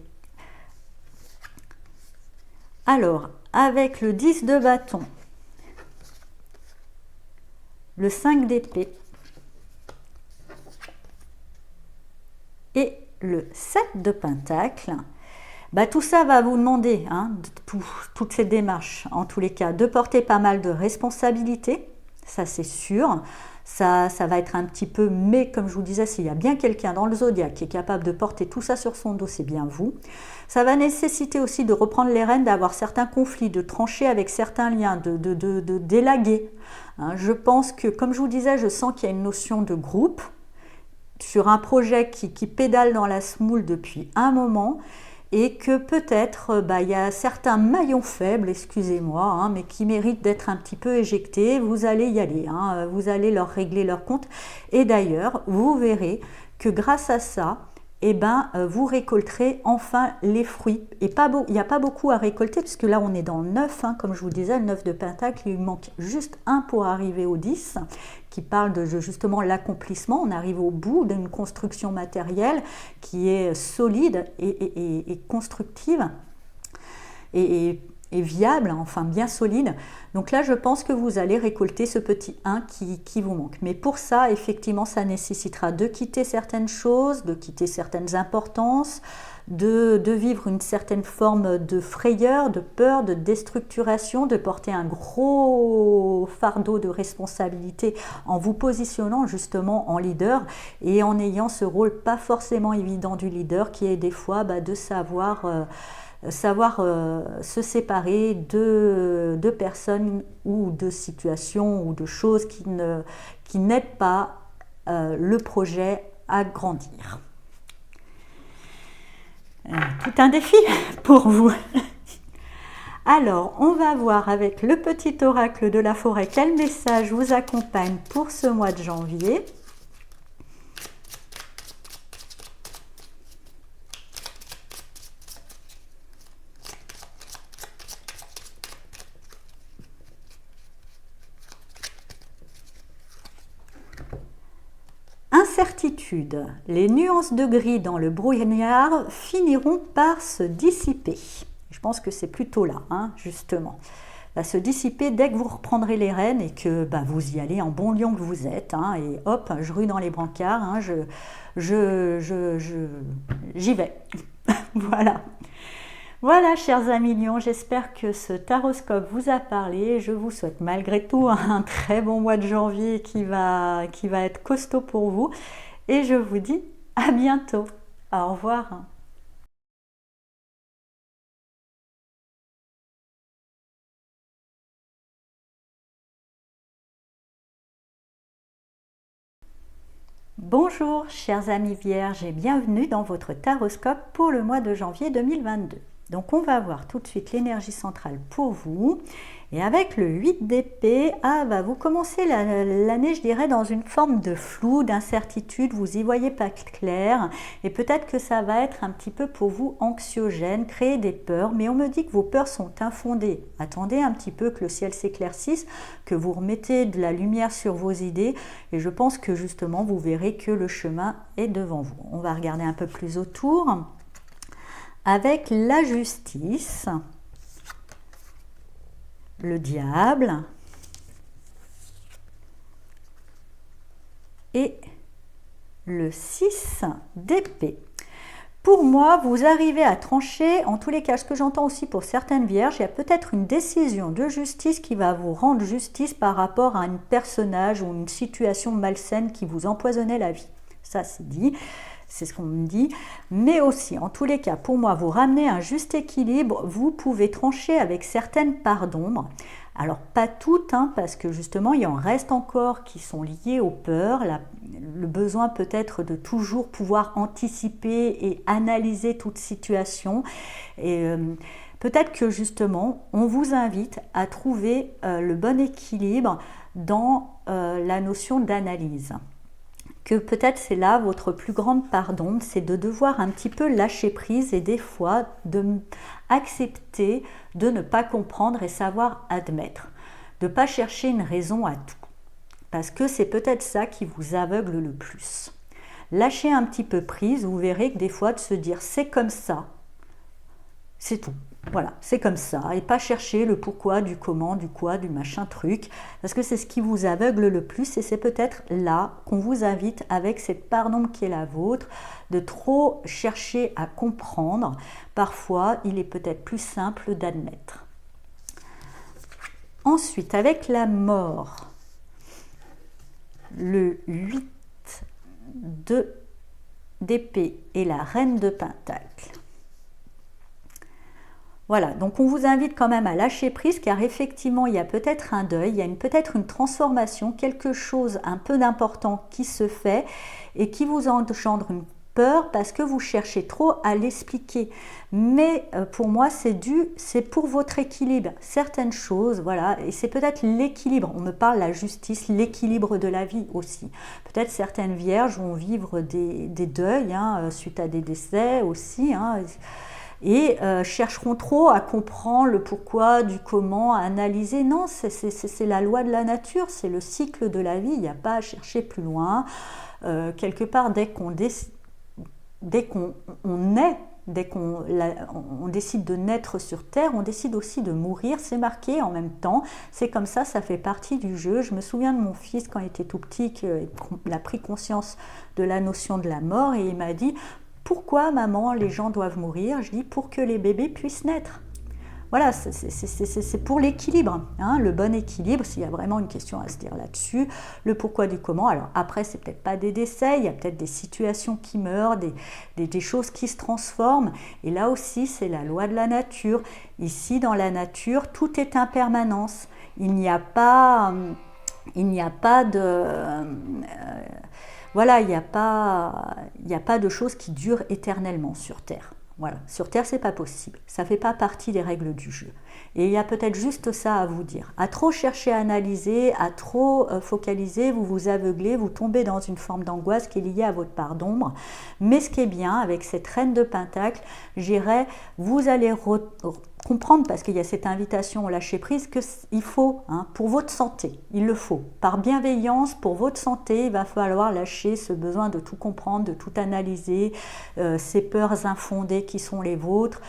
A: Alors, avec le 10 de bâton, le 5 d'épée et le 7 de pentacle, tout ça va vous demander, toutes ces démarches, en tous les cas, de porter pas mal de responsabilités, ça c'est sûr. Ça va être un petit peu, mais comme je vous disais, s'il y a bien quelqu'un dans le zodiaque qui est capable de porter tout ça sur son dos, c'est bien vous. Ça va nécessiter aussi de reprendre les rênes, d'avoir certains conflits, de trancher avec certains liens, de d'élaguer. Je pense que, comme je vous disais, je sens qu'il y a une notion de groupe sur un projet qui pédale dans la semoule depuis un moment, et que peut-être il y a certains maillons faibles, excusez-moi, mais qui méritent d'être un petit peu éjectés. Vous allez y aller, vous allez leur régler leur compte. Et d'ailleurs, vous verrez que grâce à ça, vous récolterez enfin les fruits. Et il n'y a pas beaucoup à récolter, puisque là on est dans le 9, comme je vous disais, le 9 de pentacle, il manque juste un pour arriver au 10, qui parle de justement l'accomplissement. On arrive au bout d'une construction matérielle qui est solide et constructive et viable, enfin bien solide. Donc là, je pense que vous allez récolter ce petit 1 qui vous manque. Mais pour ça, effectivement, ça nécessitera de quitter certaines choses, de quitter certaines importances, de vivre une certaine forme de frayeur, de peur, de déstructuration, de porter un gros fardeau de responsabilité en vous positionnant justement en leader et en ayant ce rôle pas forcément évident du leader qui est des fois de savoir se séparer de personnes ou de situations ou de choses qui n'aident pas le projet à grandir. Tout un défi pour vous. Alors, on va voir avec le petit oracle de la forêt quel message vous accompagne pour ce mois de janvier. Incertitude. Les nuances de gris dans le brouillard finiront par se dissiper. Je pense que c'est plutôt là, justement. Va se dissiper dès que vous reprendrez les rênes et que vous y allez en bon lion que vous êtes. Et hop, je rue dans les brancards, j'y vais. Voilà. Voilà, chers amis lions, j'espère que ce taroscope vous a parlé. Je vous souhaite malgré tout un très bon mois de janvier qui va être costaud pour vous. Et je vous dis à bientôt. Au revoir. Bonjour, chers amis vierges, et bienvenue dans votre taroscope pour le mois de janvier 2022. Donc on va voir tout de suite l'énergie centrale pour vous. Et avec le 8 d'épée, vous commencez l'année, je dirais, dans une forme de flou, d'incertitude, vous y voyez pas clair. Et peut-être que ça va être un petit peu pour vous anxiogène, créer des peurs. Mais on me dit que vos peurs sont infondées. Attendez un petit peu que le ciel s'éclaircisse, que vous remettez de la lumière sur vos idées. Et je pense que justement, vous verrez que le chemin est devant vous. On va regarder un peu plus autour. Avec la justice, le diable et le 6 d'épée. Pour moi, vous arrivez à trancher, en tous les cas, ce que j'entends aussi pour certaines vierges, il y a peut-être une décision de justice qui va vous rendre justice par rapport à un personnage ou une situation malsaine qui vous empoisonnait la vie. Ça, c'est dit. C'est ce qu'on me dit, mais aussi, en tous les cas, pour moi, vous ramenez un juste équilibre, vous pouvez trancher avec certaines parts d'ombre. Alors, pas toutes, parce que justement, il en reste encore qui sont liées aux peurs, le besoin peut-être de toujours pouvoir anticiper et analyser toute situation. Et peut-être que justement, on vous invite à trouver le bon équilibre dans la notion d'analyse. que peut-être c'est là votre plus grande part d'ombre, c'est de devoir un petit peu lâcher prise et des fois de accepter de ne pas comprendre et savoir admettre, de ne pas chercher une raison à tout, parce que c'est peut-être ça qui vous aveugle le plus. Lâchez un petit peu prise, vous verrez que des fois de se dire c'est comme ça, c'est tout. Voilà, c'est comme ça, et pas chercher le pourquoi, du comment, du quoi, du machin truc, parce que c'est ce qui vous aveugle le plus, et c'est peut-être là qu'on vous invite, avec cette part d'ombre qui est la vôtre, de trop chercher à comprendre. Parfois, il est peut-être plus simple d'admettre. Ensuite, avec la mort, le 8 d'épée et la reine de pentacle. Voilà, donc on vous invite quand même à lâcher prise, car effectivement il y a peut-être un deuil, il y a peut-être une transformation, quelque chose un peu d'important qui se fait et qui vous engendre une peur parce que vous cherchez trop à l'expliquer. Mais pour moi c'est pour votre équilibre, certaines choses, voilà, et c'est peut-être l'équilibre, on me parle de la justice, l'équilibre de la vie aussi. Peut-être certaines vierges vont vivre des deuils suite à des décès aussi, et chercheront trop à comprendre le pourquoi, du comment, à analyser. Non, c'est la loi de la nature, c'est le cycle de la vie, il n'y a pas à chercher plus loin. Quelque part, dès qu'on naît, dès on décide de naître sur Terre, on décide aussi de mourir, c'est marqué en même temps, c'est comme ça fait partie du jeu. Je me souviens de mon fils quand il était tout petit, qu'il a pris conscience de la notion de la mort, et il m'a dit: pourquoi, maman, les gens doivent mourir? Je dis: pour que les bébés puissent naître. Voilà, c'est pour l'équilibre, le bon équilibre, s'il y a vraiment une question à se dire là-dessus, le pourquoi du comment. Alors après, c'est peut-être pas des décès, il y a peut-être des situations qui meurent, des choses qui se transforment, et là aussi, c'est la loi de la nature. Ici, dans la nature, tout est impermanence. Il n'y a pas de... voilà, il n'y a pas de choses qui durent éternellement sur Terre. Voilà, sur Terre, c'est pas possible. Ça ne fait pas partie des règles du jeu. Et il y a peut-être juste ça à vous dire. À trop chercher à analyser, à trop focaliser, vous vous aveuglez, vous tombez dans une forme d'angoisse qui est liée à votre part d'ombre. Mais ce qui est bien, avec cette reine de pentacle, vous allez comprendre, parce qu'il y a cette invitation au lâcher prise, qu'il faut, pour votre santé, il le faut. Par bienveillance, pour votre santé, il va falloir lâcher ce besoin de tout comprendre, de tout analyser, ces peurs infondées qui sont les vôtres,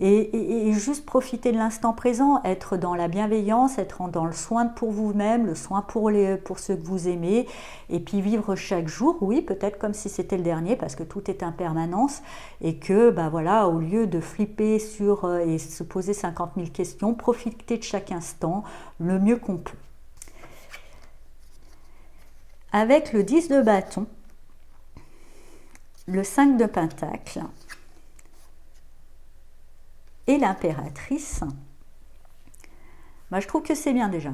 A: et juste profiter de l'instant présent, être dans la bienveillance, être dans le soin pour vous-même, le soin pour ceux que vous aimez, et puis vivre chaque jour, oui, peut-être comme si c'était le dernier, parce que tout est impermanence, et que, au lieu de flipper et se poser 50 000 questions, profiter de chaque instant le mieux qu'on peut. Avec le 10 de bâton, le 5 de pentacle, et l'impératrice, je trouve que c'est bien déjà.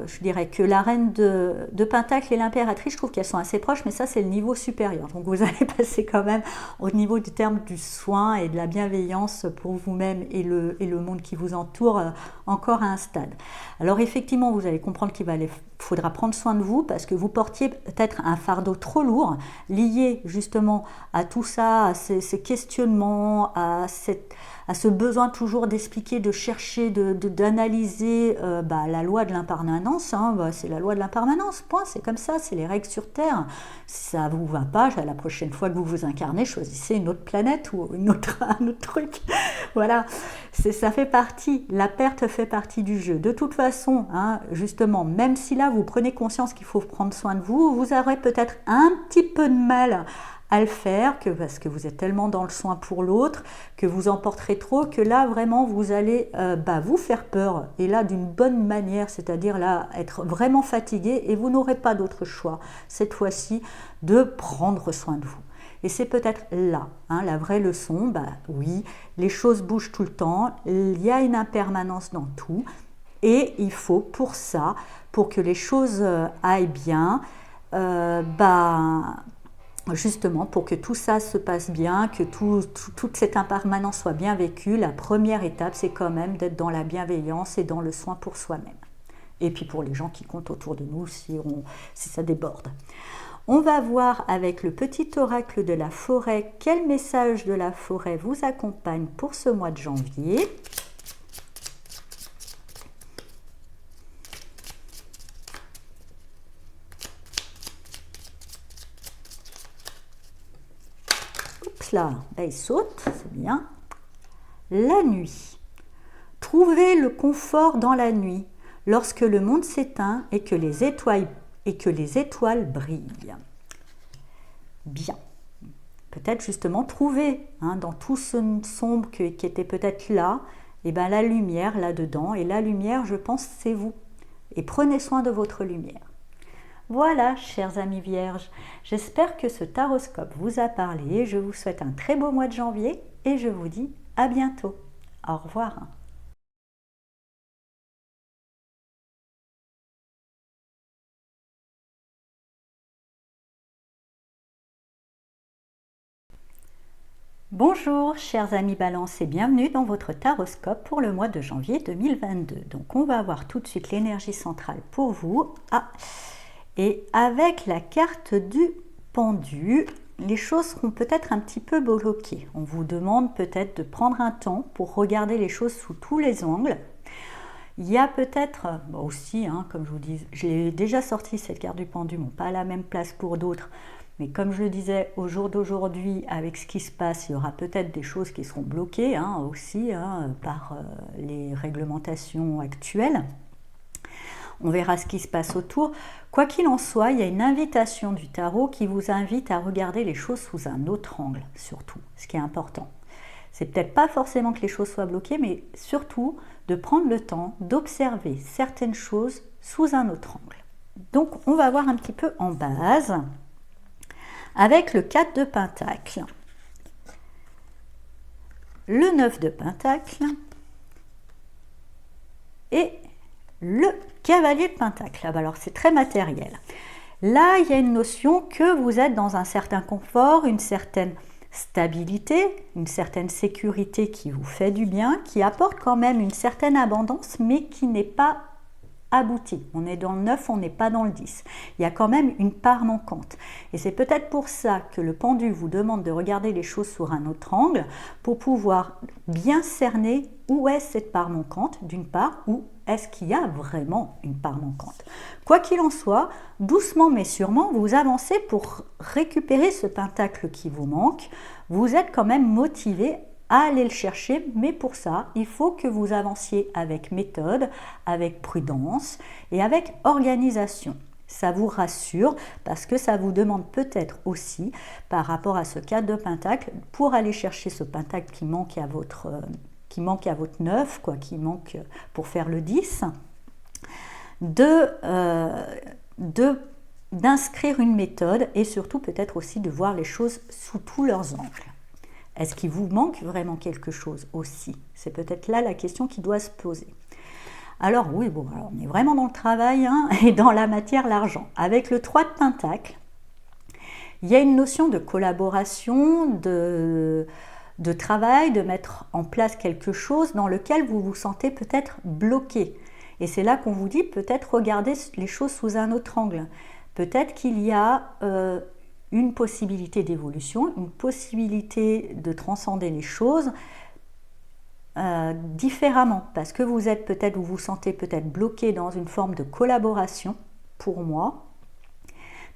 A: Je dirais que la reine de pentacle et l'impératrice, je trouve qu'elles sont assez proches, mais ça c'est le niveau supérieur. Donc vous allez passer quand même au niveau du terme du soin et de la bienveillance pour vous-même et le monde qui vous entoure, encore à un stade. Alors effectivement, vous allez comprendre qu'il faudra prendre soin de vous, parce que vous portiez peut-être un fardeau trop lourd, lié justement à tout ça, à ces questionnements, à ce besoin toujours d'expliquer, de chercher, d'analyser la loi de l'impermanence. C'est la loi de l'impermanence, point, c'est comme ça, c'est les règles sur Terre. Si ça ne vous va pas, la prochaine fois que vous vous incarnez, choisissez une autre planète ou un autre truc. Voilà, ça fait partie, la perte fait partie du jeu. De toute façon, justement, même si là vous prenez conscience qu'il faut prendre soin de vous, vous aurez peut-être un petit peu de mal à le faire, parce que vous êtes tellement dans le soin pour l'autre, que vous en porterez trop, que là vraiment vous allez vous faire peur, et là d'une bonne manière, c'est-à-dire là être vraiment fatigué, et vous n'aurez pas d'autre choix cette fois-ci de prendre soin de vous. Et c'est peut-être là, la vraie leçon. Oui, les choses bougent tout le temps, il y a une impermanence dans tout, et il faut pour ça, pour que les choses aillent bien, justement, pour que tout ça se passe bien, que toute cette impermanence soit bien vécue, la première étape, c'est quand même d'être dans la bienveillance et dans le soin pour soi-même. Et puis pour les gens qui comptent autour de nous, si ça déborde. On va voir avec le petit oracle de la forêt quel message de la forêt vous accompagne pour ce mois de janvier. Oups là, il saute, c'est bien. La nuit. Trouvez le confort dans la nuit, lorsque le monde s'éteint et que les étoiles brillent. Bien. Peut-être justement trouver dans tout ce sombre qui était peut-être là, et la lumière là-dedans. Et la lumière, je pense, c'est vous. Et prenez soin de votre lumière. Voilà, chers amis vierges, j'espère que ce taroscope vous a parlé. Je vous souhaite un très beau mois de janvier et je vous dis à bientôt. Au revoir. Bonjour chers amis Balance et bienvenue dans votre taroscope pour le mois de janvier 2022. Donc on va voir tout de suite l'énergie centrale pour vous. Et avec la carte du pendu, les choses seront peut-être un petit peu bloquées. On vous demande peut-être de prendre un temps pour regarder les choses sous tous les angles. Il y a peut-être aussi, comme je vous dis, j'ai déjà sorti cette carte du pendu, pas à la même place pour d'autres. Mais comme je le disais, au jour d'aujourd'hui, avec ce qui se passe, il y aura peut-être des choses qui seront bloquées aussi par les réglementations actuelles. On verra ce qui se passe autour. Quoi qu'il en soit, il y a une invitation du tarot qui vous invite à regarder les choses sous un autre angle, surtout, ce qui est important. C'est peut-être pas forcément que les choses soient bloquées, mais surtout de prendre le temps d'observer certaines choses sous un autre angle. Donc, on va voir un petit peu en base avec le 4 de Pentacle, le 9 de Pentacle et le Cavalier de Pentacle. Alors, c'est très matériel. Là, il y a une notion que vous êtes dans un certain confort, une certaine stabilité, une certaine sécurité qui vous fait du bien, qui apporte quand même une certaine abondance, mais qui n'est pas abouti. On est dans le 9, on n'est pas dans le 10. Il y a quand même une part manquante. Et c'est peut-être pour ça que le pendu vous demande de regarder les choses sur un autre angle pour pouvoir bien cerner où est cette part manquante, d'une part, ou est-ce qu'il y a vraiment une part manquante. Quoi qu'il en soit, doucement mais sûrement, vous avancez pour récupérer ce pentacle qui vous manque. Vous êtes quand même motivé à aller le chercher, mais pour ça, il faut que vous avanciez avec méthode, avec prudence et avec organisation. Ça vous rassure parce que ça vous demande peut-être aussi, par rapport à ce 4 de Pentacle, pour aller chercher ce pentacle qui manque à votre 9, qui manque pour faire le 10, d'inscrire une méthode et surtout peut-être aussi de voir les choses sous tous leurs angles. Est-ce qu'il vous manque vraiment quelque chose aussi? C'est peut-être là la question qui doit se poser. Alors oui, alors on est vraiment dans le travail et dans la matière, l'argent. Avec le 3 de Pentacle, il y a une notion de collaboration, de travail, de mettre en place quelque chose dans lequel vous vous sentez peut-être bloqué. Et c'est là qu'on vous dit peut-être regarder les choses sous un autre angle. Peut-être qu'il y a une possibilité d'évolution, une possibilité de transcender les choses différemment, parce que vous êtes peut-être, vous vous sentez peut-être bloqué dans une forme de collaboration, pour moi.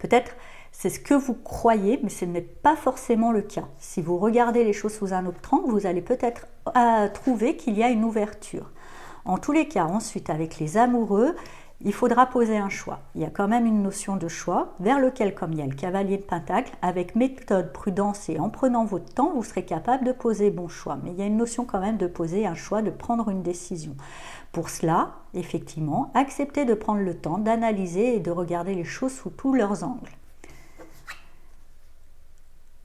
A: Peut-être c'est ce que vous croyez, mais ce n'est pas forcément le cas. Si vous regardez les choses sous un autre angle, vous allez peut-être trouver qu'il y a une ouverture. En tous les cas, ensuite, avec les amoureux, il faudra poser un choix. Il y a quand même une notion de choix vers lequel, comme il y a le cavalier de Pentacle, avec méthode, prudence et en prenant votre temps, vous serez capable de poser bon choix. Mais il y a une notion quand même de poser un choix, de prendre une décision. Pour cela, effectivement, acceptez de prendre le temps d'analyser et de regarder les choses sous tous leurs angles.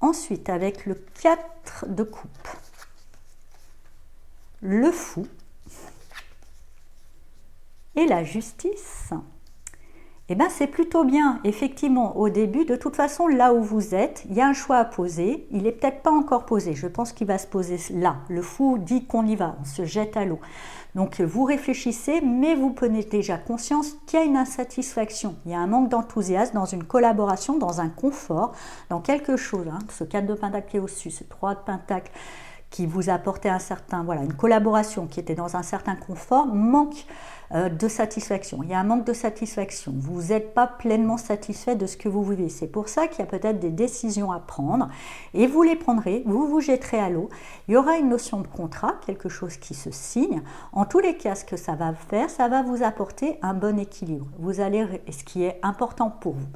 A: Ensuite, avec le 4 de coupe, le fou et la justice, Eh bien, c'est plutôt bien, effectivement, au début. De toute façon, là où vous êtes, il y a un choix à poser. Il n'est peut-être pas encore posé. Je pense qu'il va se poser là. Le fou dit qu'on y va, on se jette à l'eau. Donc, vous réfléchissez, mais vous prenez déjà conscience qu'il y a une insatisfaction. Il y a un manque d'enthousiasme dans une collaboration, dans un confort, dans quelque chose. Hein. Ce 4 de pentacle qui est au-dessus, ce 3 de pentacle qui vous apportait un certain, voilà, une collaboration qui était dans un certain confort, manque de satisfaction. Il y a un manque de satisfaction. Vous n'êtes pas pleinement satisfait de ce que vous vivez. C'est pour ça qu'il y a peut-être des décisions à prendre et vous les prendrez, vous vous jetterez à l'eau. Il y aura une notion de contrat, quelque chose qui se signe. En tous les cas, ce que ça va faire, ça va vous apporter un bon équilibre. Vous allez, ce qui est important pour vous,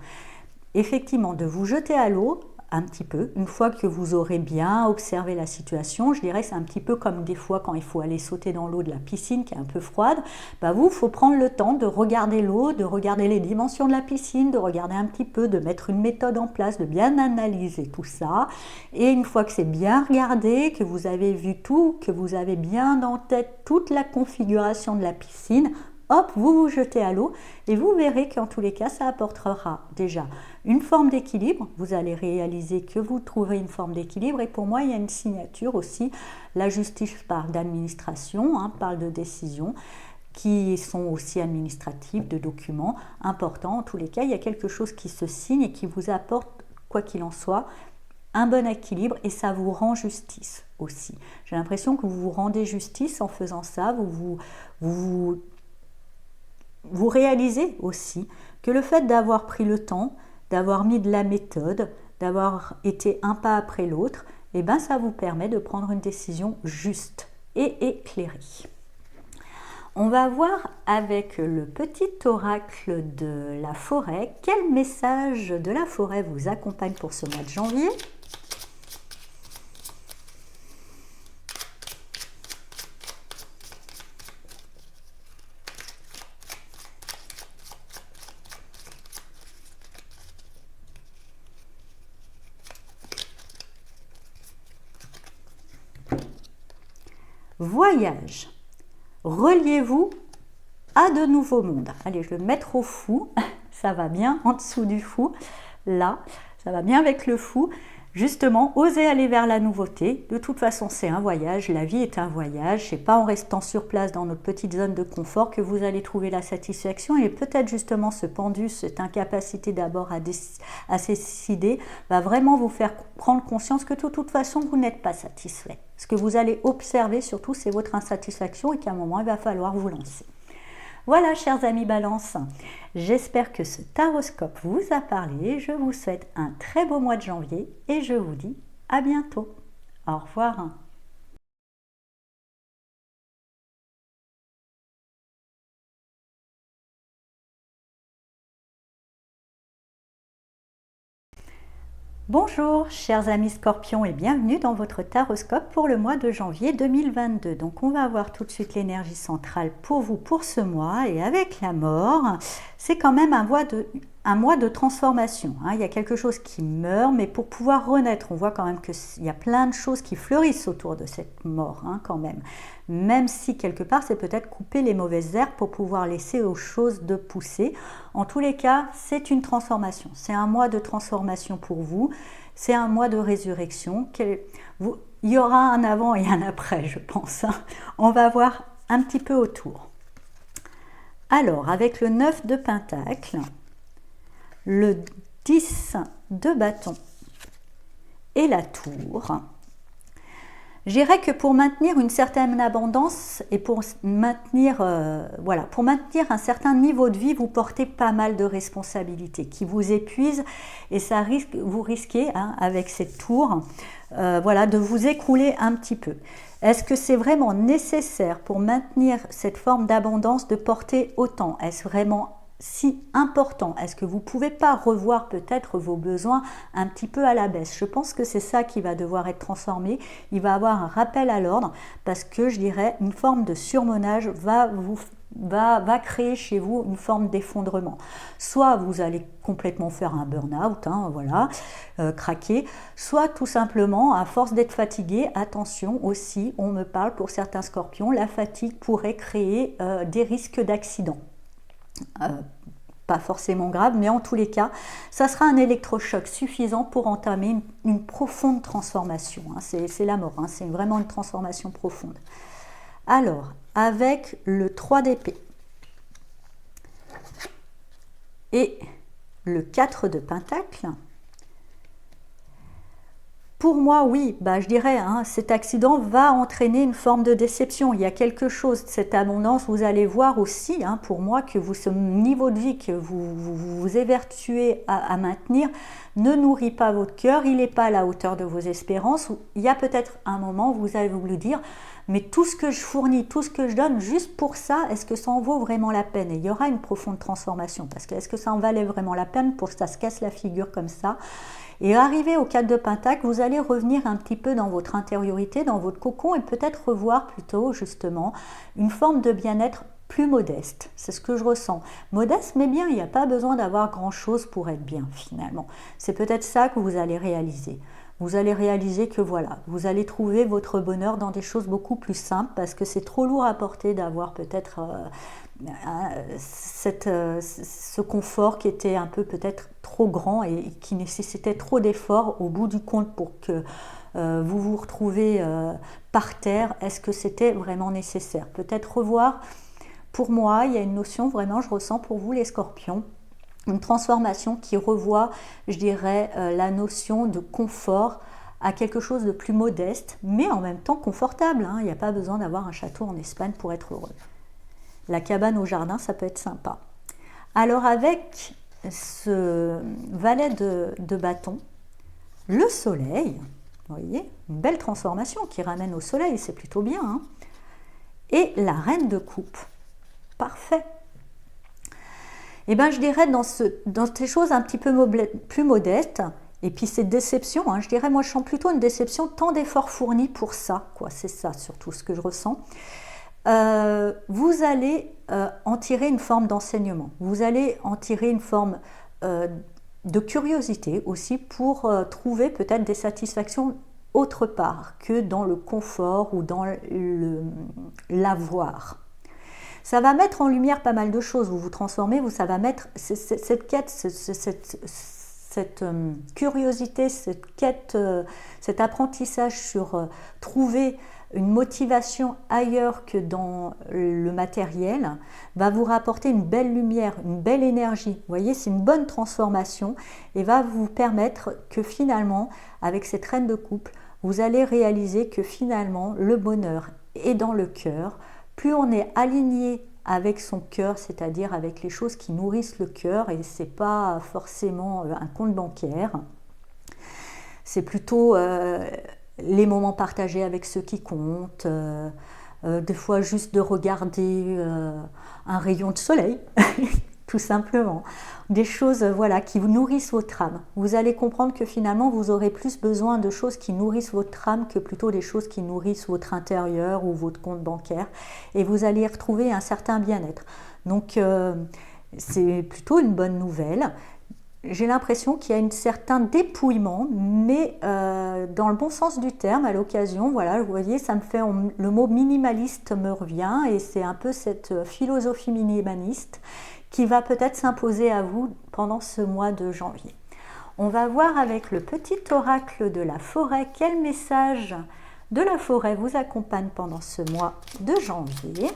A: effectivement, de vous jeter à l'eau un petit peu, une fois que vous aurez bien observé la situation. Je dirais que c'est un petit peu comme des fois quand il faut aller sauter dans l'eau de la piscine qui est un peu froide. Bah vous, il faut prendre le temps de regarder l'eau, de regarder les dimensions de la piscine, de regarder un petit peu, de mettre une méthode en place, de bien analyser tout ça. Et une fois que c'est bien regardé, que vous avez vu tout, que vous avez bien en tête toute la configuration de la piscine, hop, vous vous jetez à l'eau et vous verrez qu'en tous les cas, ça apportera déjà une forme d'équilibre. Vous allez réaliser que vous trouverez une forme d'équilibre et pour moi, il y a une signature aussi. La justice parle d'administration, hein, parle de décision qui sont aussi administratives, de documents importants. En tous les cas, il y a quelque chose qui se signe et qui vous apporte, quoi qu'il en soit, un bon équilibre et ça vous rend justice aussi. J'ai l'impression que vous vous rendez justice en faisant ça, vous réalisez aussi que le fait d'avoir pris le temps, d'avoir mis de la méthode, d'avoir été un pas après l'autre, eh ben ça vous permet de prendre une décision juste et éclairée. On va voir avec le petit oracle de la forêt, quel message de la forêt vous accompagne pour ce mois de janvier. Voyage. Reliez-vous à de nouveaux mondes. Allez, je vais le mettre au fou. Ça va bien en dessous du fou. Là, ça va bien avec le fou. Justement, osez aller vers la nouveauté. De toute façon, c'est un voyage. La vie est un voyage. C'est pas en restant sur place dans notre petite zone de confort que vous allez trouver la satisfaction. Et peut-être justement ce pendu, cette incapacité d'abord à se décider, va vraiment vous faire prendre conscience que de toute façon, vous n'êtes pas satisfait. Ce que vous allez observer surtout, c'est votre insatisfaction et qu'à un moment, il va falloir vous lancer. Voilà, chers amis Balance, j'espère que ce taroscope vous a parlé. Je vous souhaite un très beau mois de janvier et je vous dis à bientôt. Au revoir. Bonjour chers amis Scorpions et bienvenue dans votre taroscope pour le mois de janvier 2022. Donc on va voir tout de suite l'énergie centrale pour vous pour ce mois et avec la mort, c'est quand même un mois de transformation. Hein. Il y a quelque chose qui meurt mais pour pouvoir renaître, on voit quand même qu'il y a plein de choses qui fleurissent autour de cette mort hein, quand même. Même si quelque part c'est peut-être couper les mauvaises herbes pour pouvoir laisser aux choses de pousser. En tous les cas, c'est une transformation. C'est un mois de transformation pour vous. C'est un mois de résurrection. Il y aura un avant et un après, je pense. On va voir un petit peu autour. Alors, avec le 9 de Pentacle, le 10 de bâton et la tour, je dirais que pour maintenir une certaine abondance et pour maintenir, pour maintenir un certain niveau de vie, vous portez pas mal de responsabilités qui vous épuisent et vous risquez, hein, avec cette tour, de vous écrouler un petit peu. Est-ce que c'est vraiment nécessaire pour maintenir cette forme d'abondance de porter autant? Est-ce vraiment si important? Est-ce que vous ne pouvez pas revoir peut-être vos besoins un petit peu à la baisse? Je pense que c'est ça qui va devoir être transformé. Il va y avoir un rappel à l'ordre parce que je dirais une forme de surmenage va créer chez vous une forme d'effondrement. Soit vous allez complètement faire un burn-out, craquer, soit tout simplement, à force d'être fatigué, attention aussi, on me parle pour certains scorpions, la fatigue pourrait créer des risques d'accident. pas forcément grave, mais en tous les cas, ça sera un électrochoc suffisant pour entamer une profonde transformation. Hein. C'est la mort, hein. C'est vraiment une transformation profonde. Alors, avec le 3 d'épée et le 4 de pentacle, pour moi, oui, je dirais, hein, cet accident va entraîner une forme de déception. Il y a quelque chose de cette abondance. Vous allez voir aussi, hein, pour moi, que ce niveau de vie que vous évertuez à maintenir ne nourrit pas votre cœur. Il n'est pas à la hauteur de vos espérances. Il y a peut-être un moment où vous allez vous dire, mais tout ce que je fournis, tout ce que je donne, juste pour ça, est-ce que ça en vaut vraiment la peine? Et il y aura une profonde transformation. Parce que est-ce que ça en valait vraiment la peine pour que ça se casse la figure comme ça? Et arrivé au 4 de Pentacle, vous allez revenir un petit peu dans votre intériorité, dans votre cocon, et peut-être revoir plutôt justement une forme de bien-être plus modeste. C'est ce que je ressens. Modeste, mais bien, il n'y a pas besoin d'avoir grand-chose pour être bien finalement. C'est peut-être ça que vous allez réaliser. Vous allez réaliser que voilà, vous allez trouver votre bonheur dans des choses beaucoup plus simples parce que c'est trop lourd à porter d'avoir peut-être ce confort qui était un peu peut-être trop grand et qui nécessitait trop d'efforts au bout du compte pour que vous vous retrouvez par terre. Est-ce que c'était vraiment nécessaire? Peut-être revoir. Pour moi, il y a une notion vraiment, je ressens pour vous les scorpions, une transformation qui revoit, je dirais, la notion de confort à quelque chose de plus modeste, mais en même temps confortable. Hein. Il n'y a pas besoin d'avoir un château en Espagne pour être heureux. La cabane au jardin, ça peut être sympa. Alors avec ce valet de bâton, le soleil, vous voyez, une belle transformation qui ramène au soleil, c'est plutôt bien. Hein. Et la reine de coupe, parfait. Et bien je dirais dans ces choses un petit peu plus modestes, et puis ces déceptions, hein, je dirais moi je sens plutôt une déception, tant d'efforts fournis pour ça, quoi. C'est ça surtout ce que je ressens. Vous allez en tirer une forme d'enseignement, vous allez en tirer une forme de curiosité aussi pour trouver peut-être des satisfactions autre part que dans le confort ou dans l'avoir. Ça va mettre en lumière pas mal de choses, vous vous transformez, ça va mettre cette quête, cette curiosité, cette quête, cet apprentissage sur trouver une motivation ailleurs que dans le matériel, va vous rapporter une belle lumière, une belle énergie. Vous voyez, c'est une bonne transformation et va vous permettre que finalement, avec cette reine de coupe, vous allez réaliser que finalement, le bonheur est dans le cœur. Plus on est aligné avec son cœur, c'est-à-dire avec les choses qui nourrissent le cœur, et ce n'est pas forcément un compte bancaire, c'est plutôt les moments partagés avec ceux qui comptent, des fois juste de regarder un rayon de soleil, tout simplement. Des choses voilà, qui vous nourrissent votre âme. Vous allez comprendre que finalement, vous aurez plus besoin de choses qui nourrissent votre âme que plutôt des choses qui nourrissent votre intérieur ou votre compte bancaire. Et vous allez y retrouver un certain bien-être. Donc, c'est plutôt une bonne nouvelle. J'ai l'impression qu'il y a un certain dépouillement, mais dans le bon sens du terme, à l'occasion, voilà, vous voyez, ça me fait, le mot minimaliste me revient, et c'est un peu cette philosophie minimaliste qui va peut-être s'imposer à vous pendant ce mois de janvier. On va voir avec le petit oracle de la forêt quel message de la forêt vous accompagne pendant ce mois de janvier.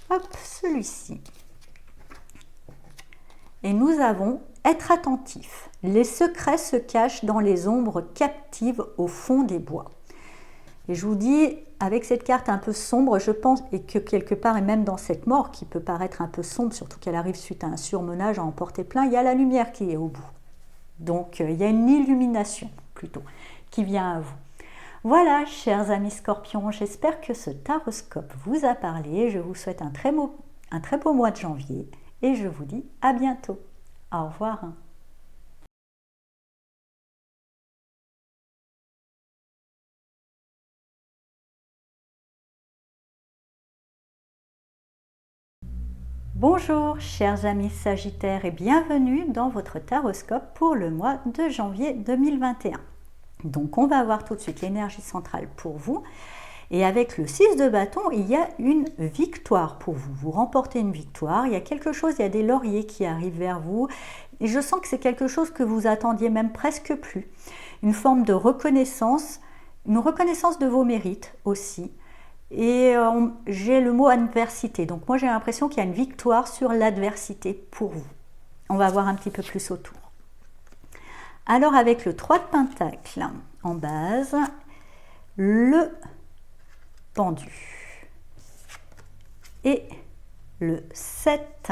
A: Hop, celui-ci. Et nous avons être attentif. Les secrets se cachent dans les ombres captives au fond des bois. Et je vous dis, avec cette carte un peu sombre, je pense, et que quelque part, et même dans cette mort qui peut paraître un peu sombre, surtout qu'elle arrive suite à un surmenage à emporter plein, il y a la lumière qui est au bout. Donc, il y a une illumination, plutôt, qui vient à vous. Voilà, chers amis scorpions, j'espère que ce taroscope vous a parlé. Je vous souhaite un très beau mois de janvier et je vous dis à bientôt. Au revoir. Bonjour, chers amis sagittaires, et bienvenue dans votre taroscope pour le mois de janvier 2021. Donc on va voir tout de suite l'énergie centrale pour vous. Et avec le 6 de bâton, il y a une victoire pour vous. Vous remportez une victoire, il y a quelque chose, il y a des lauriers qui arrivent vers vous. Et je sens que c'est quelque chose que vous attendiez même presque plus. Une forme de reconnaissance, une reconnaissance de vos mérites aussi. Et j'ai le mot adversité. Donc moi j'ai l'impression qu'il y a une victoire sur l'adversité pour vous. On va voir un petit peu plus autour. Alors avec le 3 de Pentacle en base, le pendu et le 7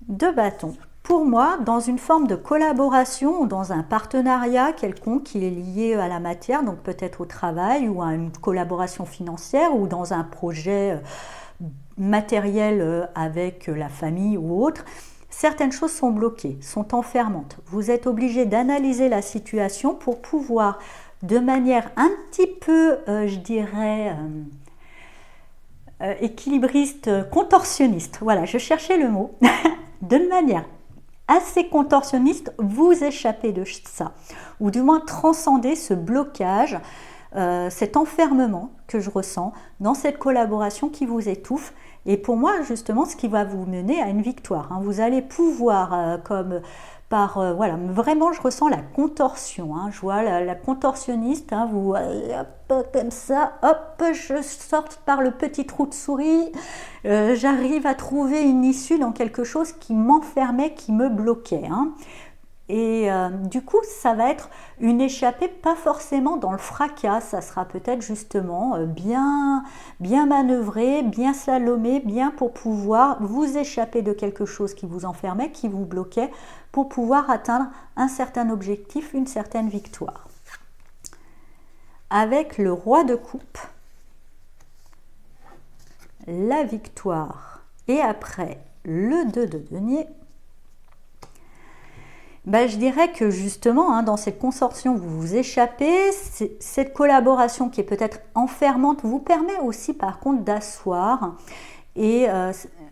A: de bâton. Pour moi, dans une forme de collaboration ou dans un partenariat quelconque qui est lié à la matière, donc peut-être au travail ou à une collaboration financière ou dans un projet matériel avec la famille ou autre, certaines choses sont bloquées, sont enfermantes. Vous êtes obligé d'analyser la situation pour pouvoir, de manière un petit peu, je dirais, équilibriste, contorsionniste, voilà, je cherchais le mot, de manière assez contorsionniste, vous échapper de ça, ou du moins transcender ce blocage, cet enfermement que je ressens dans cette collaboration qui vous étouffe. Et pour moi, justement, ce qui va vous mener à une victoire. Hein. Vous allez pouvoir, voilà, vraiment, je ressens la contorsion. Hein. Je vois la contorsionniste, hein, vous, hop, comme ça, hop, je sors par le petit trou de souris. J'arrive à trouver une issue dans quelque chose qui m'enfermait, qui me bloquait. Hein. Et du coup, ça va être une échappée, pas forcément dans le fracas, ça sera peut-être justement bien manœuvré, bien slalomé, bien pour pouvoir vous échapper de quelque chose qui vous enfermait, qui vous bloquait, pour pouvoir atteindre un certain objectif, une certaine victoire. Avec le roi de coupe, la victoire, et après le 2 de denier, je dirais que justement, hein, dans cette consortion, vous vous échappez. Cette collaboration qui est peut-être enfermante vous permet aussi par contre d'asseoir et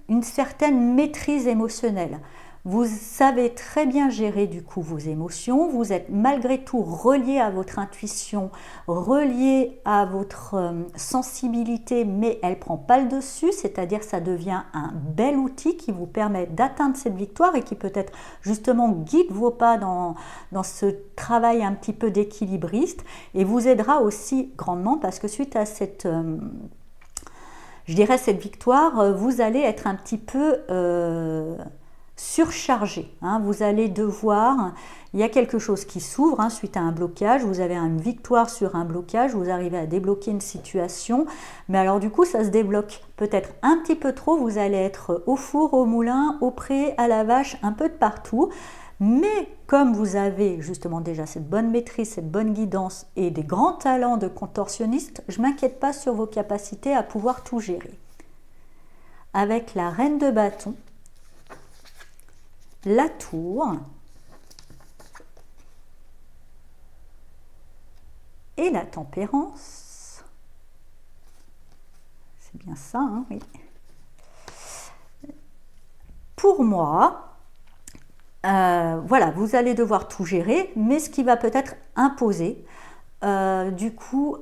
A: une certaine maîtrise émotionnelle. Vous savez très bien gérer du coup vos émotions, vous êtes malgré tout relié à votre intuition, relié à votre sensibilité, mais elle ne prend pas le dessus, c'est-à-dire ça devient un bel outil qui vous permet d'atteindre cette victoire et qui peut-être justement guide vos pas dans ce travail un petit peu d'équilibriste et vous aidera aussi grandement parce que suite à cette... je dirais cette victoire, vous allez être un petit peu... surchargé, hein, vous allez devoir, il y a quelque chose qui s'ouvre hein, suite à un blocage, vous avez une victoire sur un blocage, vous arrivez à débloquer une situation, mais alors du coup ça se débloque peut-être un petit peu trop, vous allez être au four, au moulin, au pré, à la vache, un peu de partout, mais comme vous avez justement déjà cette bonne maîtrise, cette bonne guidance et des grands talents de contorsionniste, je ne m'inquiète pas sur vos capacités à pouvoir tout gérer. Avec la reine de bâton, la tour et la tempérance. C'est bien ça, hein, oui. Pour moi, voilà, vous allez devoir tout gérer, mais ce qui va peut-être imposer, du coup,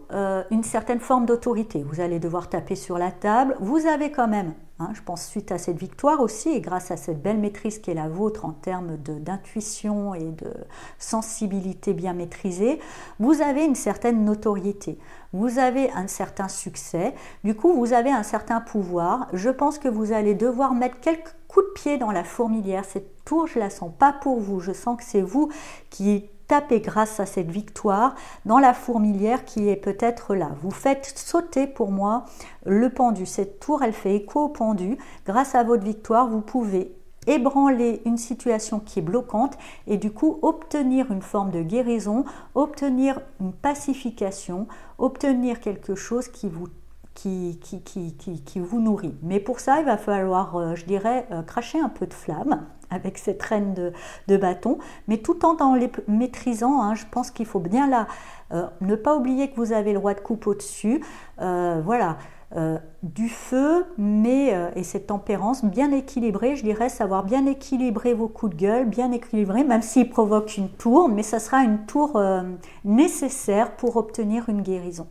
A: une certaine forme d'autorité. Vous allez devoir taper sur la table. Vous avez quand même, hein, je pense, suite à cette victoire aussi, et grâce à cette belle maîtrise qui est la vôtre en termes d'intuition et de sensibilité bien maîtrisée, vous avez une certaine notoriété. Vous avez un certain succès. Du coup, vous avez un certain pouvoir. Je pense que vous allez devoir mettre quelques coups de pied dans la fourmilière. Cette tour, je ne la sens pas pour vous. Je sens que c'est vous qui tapez grâce à cette victoire dans la fourmilière qui est peut-être là. Vous faites sauter pour moi le pendu. Cette tour, elle fait écho au pendu. Grâce à votre victoire, vous pouvez ébranler une situation qui est bloquante et du coup obtenir une forme de guérison, obtenir une pacification, obtenir quelque chose qui vous nourrit. Mais pour ça, il va falloir, je dirais, cracher un peu de flamme avec cette reine de bâton, mais tout en les maîtrisant, hein, je pense qu'il faut bien là, ne pas oublier que vous avez le roi de coupe au-dessus, voilà, du feu, et cette tempérance bien équilibrée, je dirais savoir bien équilibrer vos coups de gueule, bien équilibrer, même s'ils provoquent une tour, mais ça sera une tour nécessaire pour obtenir une guérison.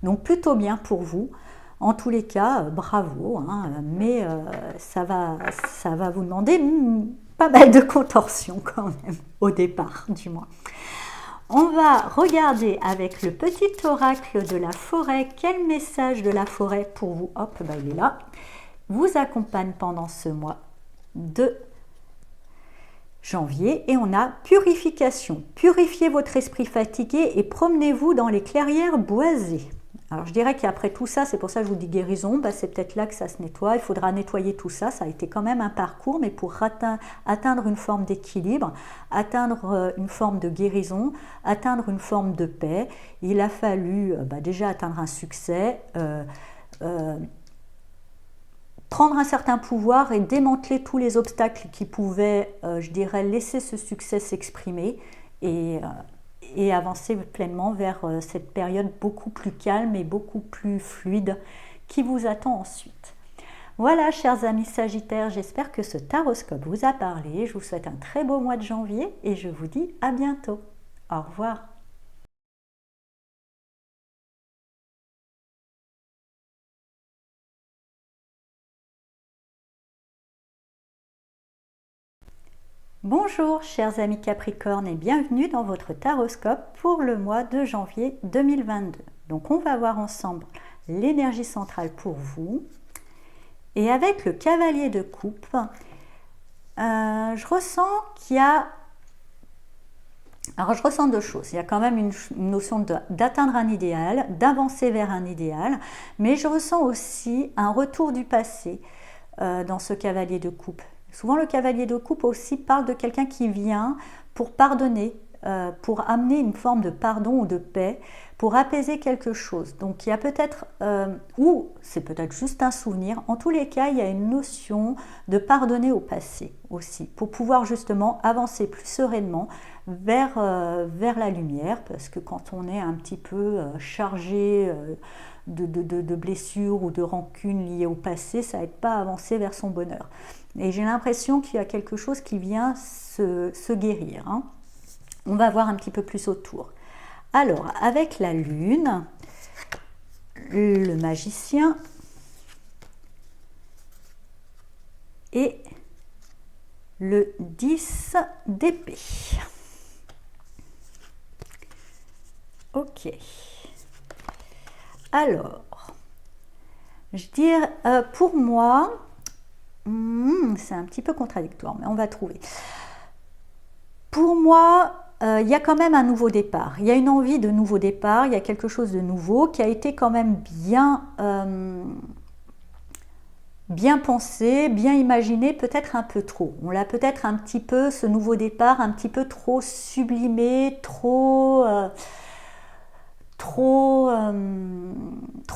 A: Donc plutôt bien pour vous. En tous les cas, bravo, hein, mais ça va vous demander pas mal de contorsions quand même, au départ du moins. On va regarder avec le petit oracle de la forêt, quel message de la forêt pour vous, hop, bah il est là, vous accompagne pendant ce mois de janvier. Et on a purification. Purifiez votre esprit fatigué et promenez-vous dans les clairières boisées. Alors je dirais qu'après tout ça, c'est pour ça que je vous dis guérison, bah c'est peut-être là que ça se nettoie, il faudra nettoyer tout ça, ça a été quand même un parcours, mais pour atteindre une forme d'équilibre, atteindre une forme de guérison, atteindre une forme de paix, il a fallu déjà atteindre un succès, prendre un certain pouvoir et démanteler tous les obstacles qui pouvaient, je dirais, laisser ce succès s'exprimer et avancer pleinement vers cette période beaucoup plus calme et beaucoup plus fluide qui vous attend ensuite. Voilà, chers amis Sagittaires, j'espère que ce taroscope vous a parlé. Je vous souhaite un très beau mois de janvier et je vous dis à bientôt. Au revoir. Bonjour chers amis Capricorne et bienvenue dans votre taroscope pour le mois de janvier 2022. Donc on va voir ensemble l'énergie centrale pour vous. Et avec le cavalier de coupe, je ressens qu'il y a... Alors je ressens deux choses. Il y a quand même une notion d'atteindre un idéal, d'avancer vers un idéal, mais je ressens aussi un retour du passé dans ce cavalier de coupe. Souvent le cavalier de coupe aussi parle de quelqu'un qui vient pour pardonner, pour amener une forme de pardon ou de paix, pour apaiser quelque chose. Donc il y a peut-être, ou c'est peut-être juste un souvenir, en tous les cas il y a une notion de pardonner au passé aussi, pour pouvoir justement avancer plus sereinement vers la lumière, parce que quand on est un petit peu chargé de blessures ou de rancunes liées au passé, ça n'aide pas à avancer vers son bonheur. Et j'ai l'impression qu'il y a quelque chose qui vient se guérir. Hein. On va voir un petit peu plus autour. Alors, avec la lune, le magicien et le 10 d'épée. Ok. Alors, je dirais, pour moi, c'est un petit peu contradictoire, mais on va trouver. Pour moi, il y a quand même un nouveau départ. Il y a une envie de nouveau départ, il y a quelque chose de nouveau qui a été quand même bien pensé, bien imaginé, peut-être un peu trop. On l'a peut-être un petit peu, ce nouveau départ, un petit peu trop sublimé, trop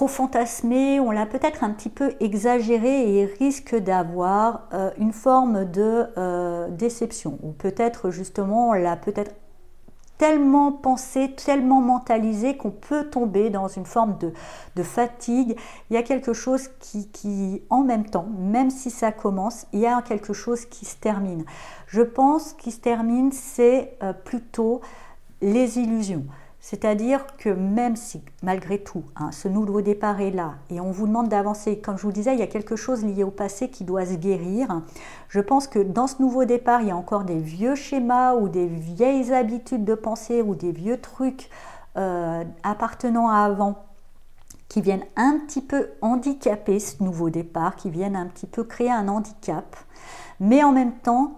A: fantasmé, on l'a peut-être un petit peu exagéré et risque d'avoir une forme de déception. Ou peut-être justement, on l'a peut-être tellement pensé, tellement mentalisé qu'on peut tomber dans une forme de fatigue. Il y a quelque chose qui, en même temps, même si ça commence, il y a quelque chose qui se termine. Je pense qu'il se termine, c'est plutôt les illusions. C'est-à-dire que même si, malgré tout, ce nouveau départ est là et on vous demande d'avancer, comme je vous disais, il y a quelque chose lié au passé qui doit se guérir. Je pense que dans ce nouveau départ, il y a encore des vieux schémas ou des vieilles habitudes de pensée ou des vieux trucs appartenant à avant qui viennent un petit peu handicaper ce nouveau départ, qui viennent un petit peu créer un handicap. Mais en même temps,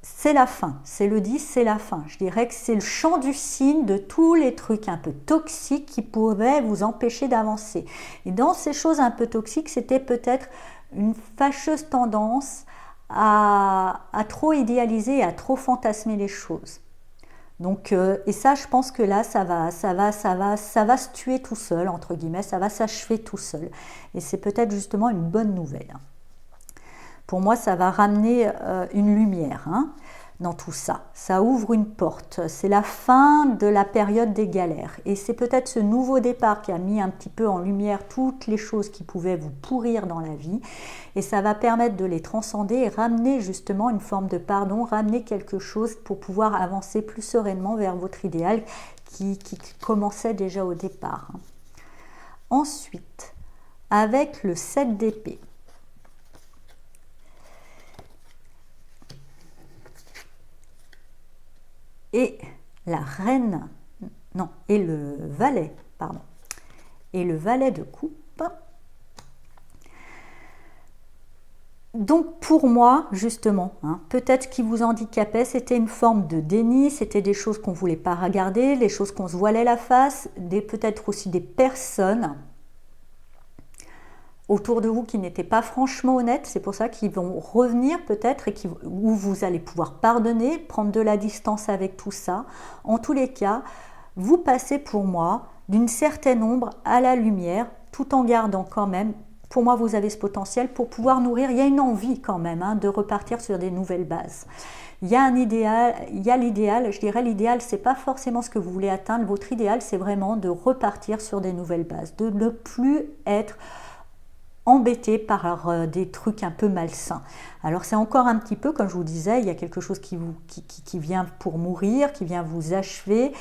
A: c'est la fin, c'est le 10, c'est la fin. Je dirais que c'est le chant du cygne de tous les trucs un peu toxiques qui pouvaient vous empêcher d'avancer. Et dans ces choses un peu toxiques, c'était peut-être une fâcheuse tendance à trop idéaliser, à trop fantasmer les choses. Donc, et ça, je pense que là, ça va se tuer tout seul, entre guillemets, ça va s'achever tout seul. Et c'est peut-être justement une bonne nouvelle. Pour moi, ça va ramener une lumière. dans tout ça. Ça ouvre une porte. C'est la fin de la période des galères. Et c'est peut-être ce nouveau départ qui a mis un petit peu en lumière toutes les choses qui pouvaient vous pourrir dans la vie. Et ça va permettre de les transcender et ramener justement une forme de pardon, ramener quelque chose pour pouvoir avancer plus sereinement vers votre idéal qui commençait déjà au départ. Ensuite, avec le 7 d'épée. Et la reine, non, et le valet, pardon, et le valet de coupe. Donc pour moi, justement, peut-être qui vous handicapait, c'était une forme de déni, c'était des choses qu'on ne voulait pas regarder, les choses qu'on se voilait la face, peut-être aussi des personnes autour de vous qui n'étaient pas franchement honnêtes, c'est pour ça qu'ils vont revenir peut-être et où vous allez pouvoir pardonner, prendre de la distance avec tout ça. En tous les cas, vous passez pour moi d'une certaine ombre à la lumière, tout en gardant quand même, pour moi vous avez ce potentiel pour pouvoir nourrir, il y a une envie quand même de repartir sur des nouvelles bases. Il y a un idéal, il y a l'idéal, je dirais l'idéal c'est pas forcément ce que vous voulez atteindre, votre idéal c'est vraiment de repartir sur des nouvelles bases, de ne plus être embêté par des trucs un peu malsains. Alors c'est encore un petit peu, comme je vous disais, il y a quelque chose qui vient pour mourir, qui vient vous achever.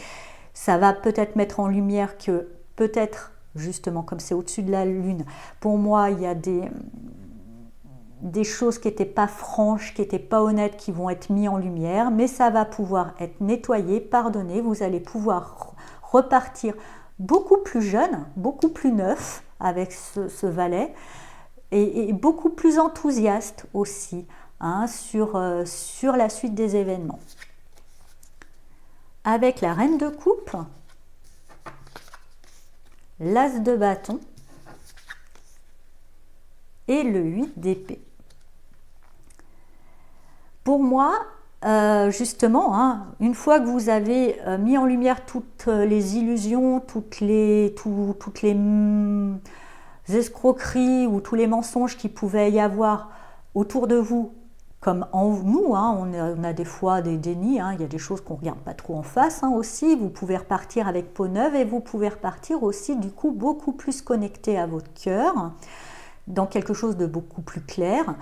A: Ça va peut-être mettre en lumière que peut-être, justement, comme c'est au-dessus de la lune, pour moi, il y a des choses qui n'étaient pas franches, qui n'étaient pas honnêtes, qui vont être mis en lumière, mais ça va pouvoir être nettoyé, pardonné, vous allez pouvoir repartir beaucoup plus jeune, beaucoup plus neuf, avec ce valet et beaucoup plus enthousiaste aussi sur la suite des événements. Avec la reine de coupe, l'as de bâton et le 8 d'épée. Pour moi, justement, une fois que vous avez mis en lumière toutes les illusions, toutes les escroqueries ou tous les mensonges qu'il pouvait y avoir autour de vous, comme en nous, on a des fois des dénis, il y a des choses qu'on ne regarde pas trop en face aussi, vous pouvez repartir avec peau neuve et vous pouvez repartir aussi du coup beaucoup plus connecté à votre cœur, dans quelque chose de beaucoup plus clair.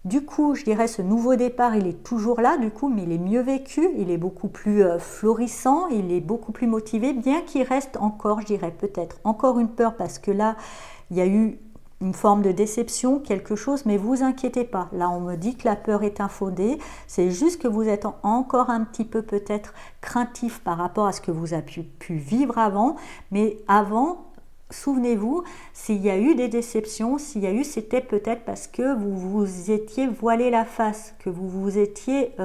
A: Du coup, je dirais, ce nouveau départ, il est toujours là, du coup, mais il est mieux vécu, il est beaucoup plus florissant, il est beaucoup plus motivé, bien qu'il reste encore, je dirais, peut-être encore une peur, parce que là, il y a eu une forme de déception, quelque chose, mais vous inquiétez pas. Là, on me dit que la peur est infondée, c'est juste que vous êtes encore un petit peu peut-être craintif par rapport à ce que vous avez pu vivre avant, mais avant, souvenez-vous, s'il y a eu des déceptions, c'était peut-être parce que vous vous étiez voilé la face, que vous vous étiez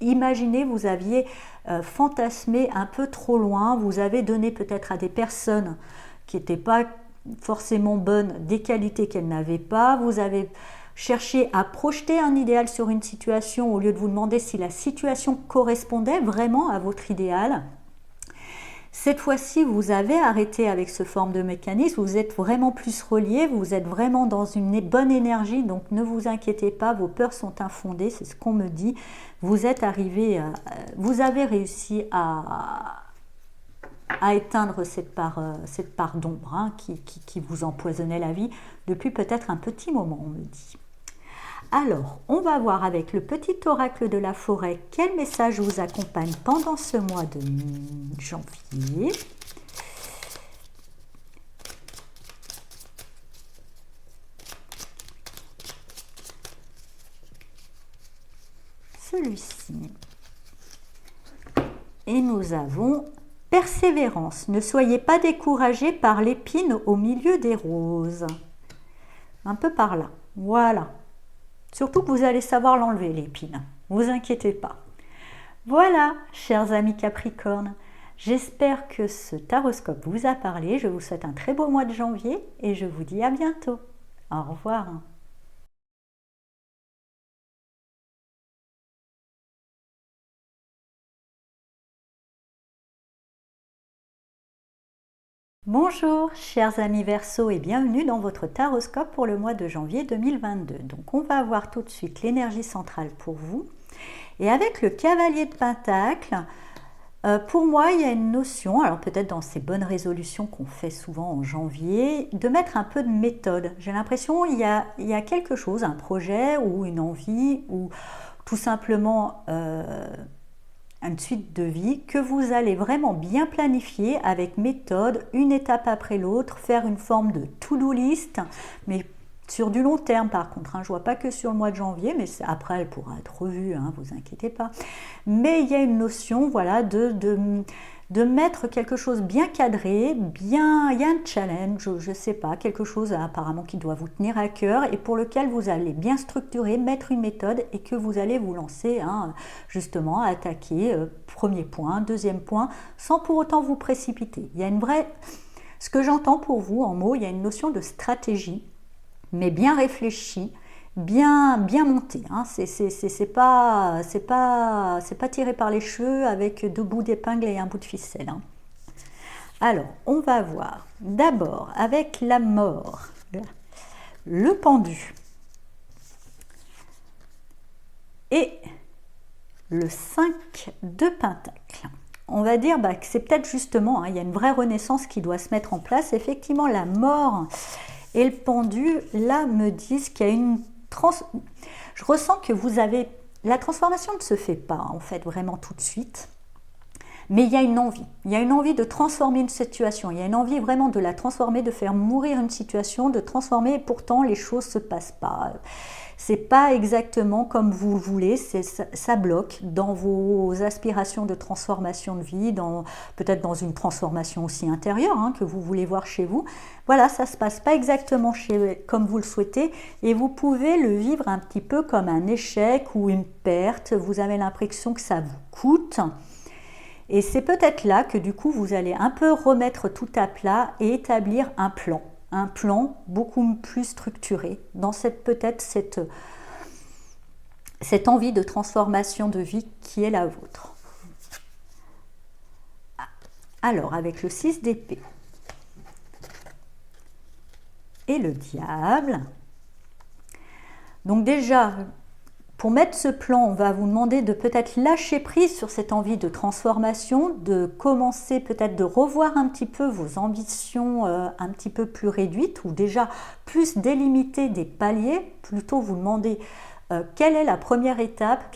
A: imaginé, vous aviez fantasmé un peu trop loin, vous avez donné peut-être à des personnes qui n'étaient pas forcément bonnes des qualités qu'elles n'avaient pas, vous avez cherché à projeter un idéal sur une situation au lieu de vous demander si la situation correspondait vraiment à votre idéal. Cette fois-ci, vous avez arrêté avec ce forme de mécanisme, vous êtes vraiment plus relié, vous êtes vraiment dans une bonne énergie, donc ne vous inquiétez pas, vos peurs sont infondées, c'est ce qu'on me dit. Vous êtes arrivé, vous avez réussi à éteindre cette part d'ombre qui vous empoisonnait la vie depuis peut-être un petit moment, on me dit. Alors, on va voir avec le petit oracle de la forêt quel message vous accompagne pendant ce mois de janvier. Celui-ci. Et nous avons persévérance. Ne soyez pas découragés par l'épine au milieu des roses. Un peu par là. Voilà. Surtout que vous allez savoir l'enlever, l'épine. Ne vous inquiétez pas. Voilà, chers amis Capricorne. J'espère que ce taroscope vous a parlé. Je vous souhaite un très beau mois de janvier et je vous dis à bientôt. Au revoir. Bonjour chers amis Verseau et bienvenue dans votre taroscope pour le mois de janvier 2022. Donc on va voir tout de suite l'énergie centrale pour vous Et avec le cavalier de Pentacle, pour moi, il y a une notion, alors peut-être dans ces bonnes résolutions qu'on fait souvent en janvier, de mettre un peu de méthode. J'ai l'impression qu'il y a quelque chose, un projet ou une envie ou tout simplement une suite de vie que vous allez vraiment bien planifier avec méthode, une étape après l'autre, faire une forme de to-do list, mais sur du long terme par contre, je ne vois pas que sur le mois de janvier, mais après elle pourra être revue, vous inquiétez pas. Mais il y a une notion voilà, de mettre quelque chose bien cadré, il y a un challenge, je ne sais pas, quelque chose apparemment qui doit vous tenir à cœur et pour lequel vous allez bien structurer, mettre une méthode et que vous allez vous lancer justement à attaquer premier point, deuxième point, sans pour autant vous précipiter. Il y a une vraie... Ce que j'entends pour vous en mots, il y a une notion de stratégie, mais bien réfléchi, bien monté. C'est pas tiré par les cheveux avec deux bouts d'épingle et un bout de ficelle. Alors, on va voir d'abord avec la mort, le pendu et le 5 de pentacle. On va dire que c'est peut-être justement, il y a une vraie renaissance qui doit se mettre en place. Effectivement, la mort et le pendu, là, me disent qu'il y a une je ressens que vous avez... La transformation ne se fait pas, en fait, vraiment tout de suite. Mais il y a une envie. Il y a une envie de transformer une situation. Il y a une envie vraiment de la transformer, de faire mourir une situation, de transformer. Et pourtant, les choses ne se passent pas. C'est pas exactement comme vous le voulez, ça bloque dans vos aspirations de transformation de vie, peut-être dans une transformation aussi intérieure que vous voulez voir chez vous. Voilà, ça se passe pas exactement comme vous le souhaitez et vous pouvez le vivre un petit peu comme un échec ou une perte. Vous avez l'impression que ça vous coûte. Et c'est peut-être là que du coup vous allez un peu remettre tout à plat et établir un plan beaucoup plus structuré dans cette envie de transformation de vie qui est la vôtre. Alors, avec le 6 d'épée et le diable, donc déjà, pour mettre ce plan, on va vous demander de peut-être lâcher prise sur cette envie de transformation, de commencer peut-être de revoir un petit peu vos ambitions un petit peu plus réduites ou déjà plus délimiter des paliers, plutôt vous demander quelle est la première étape,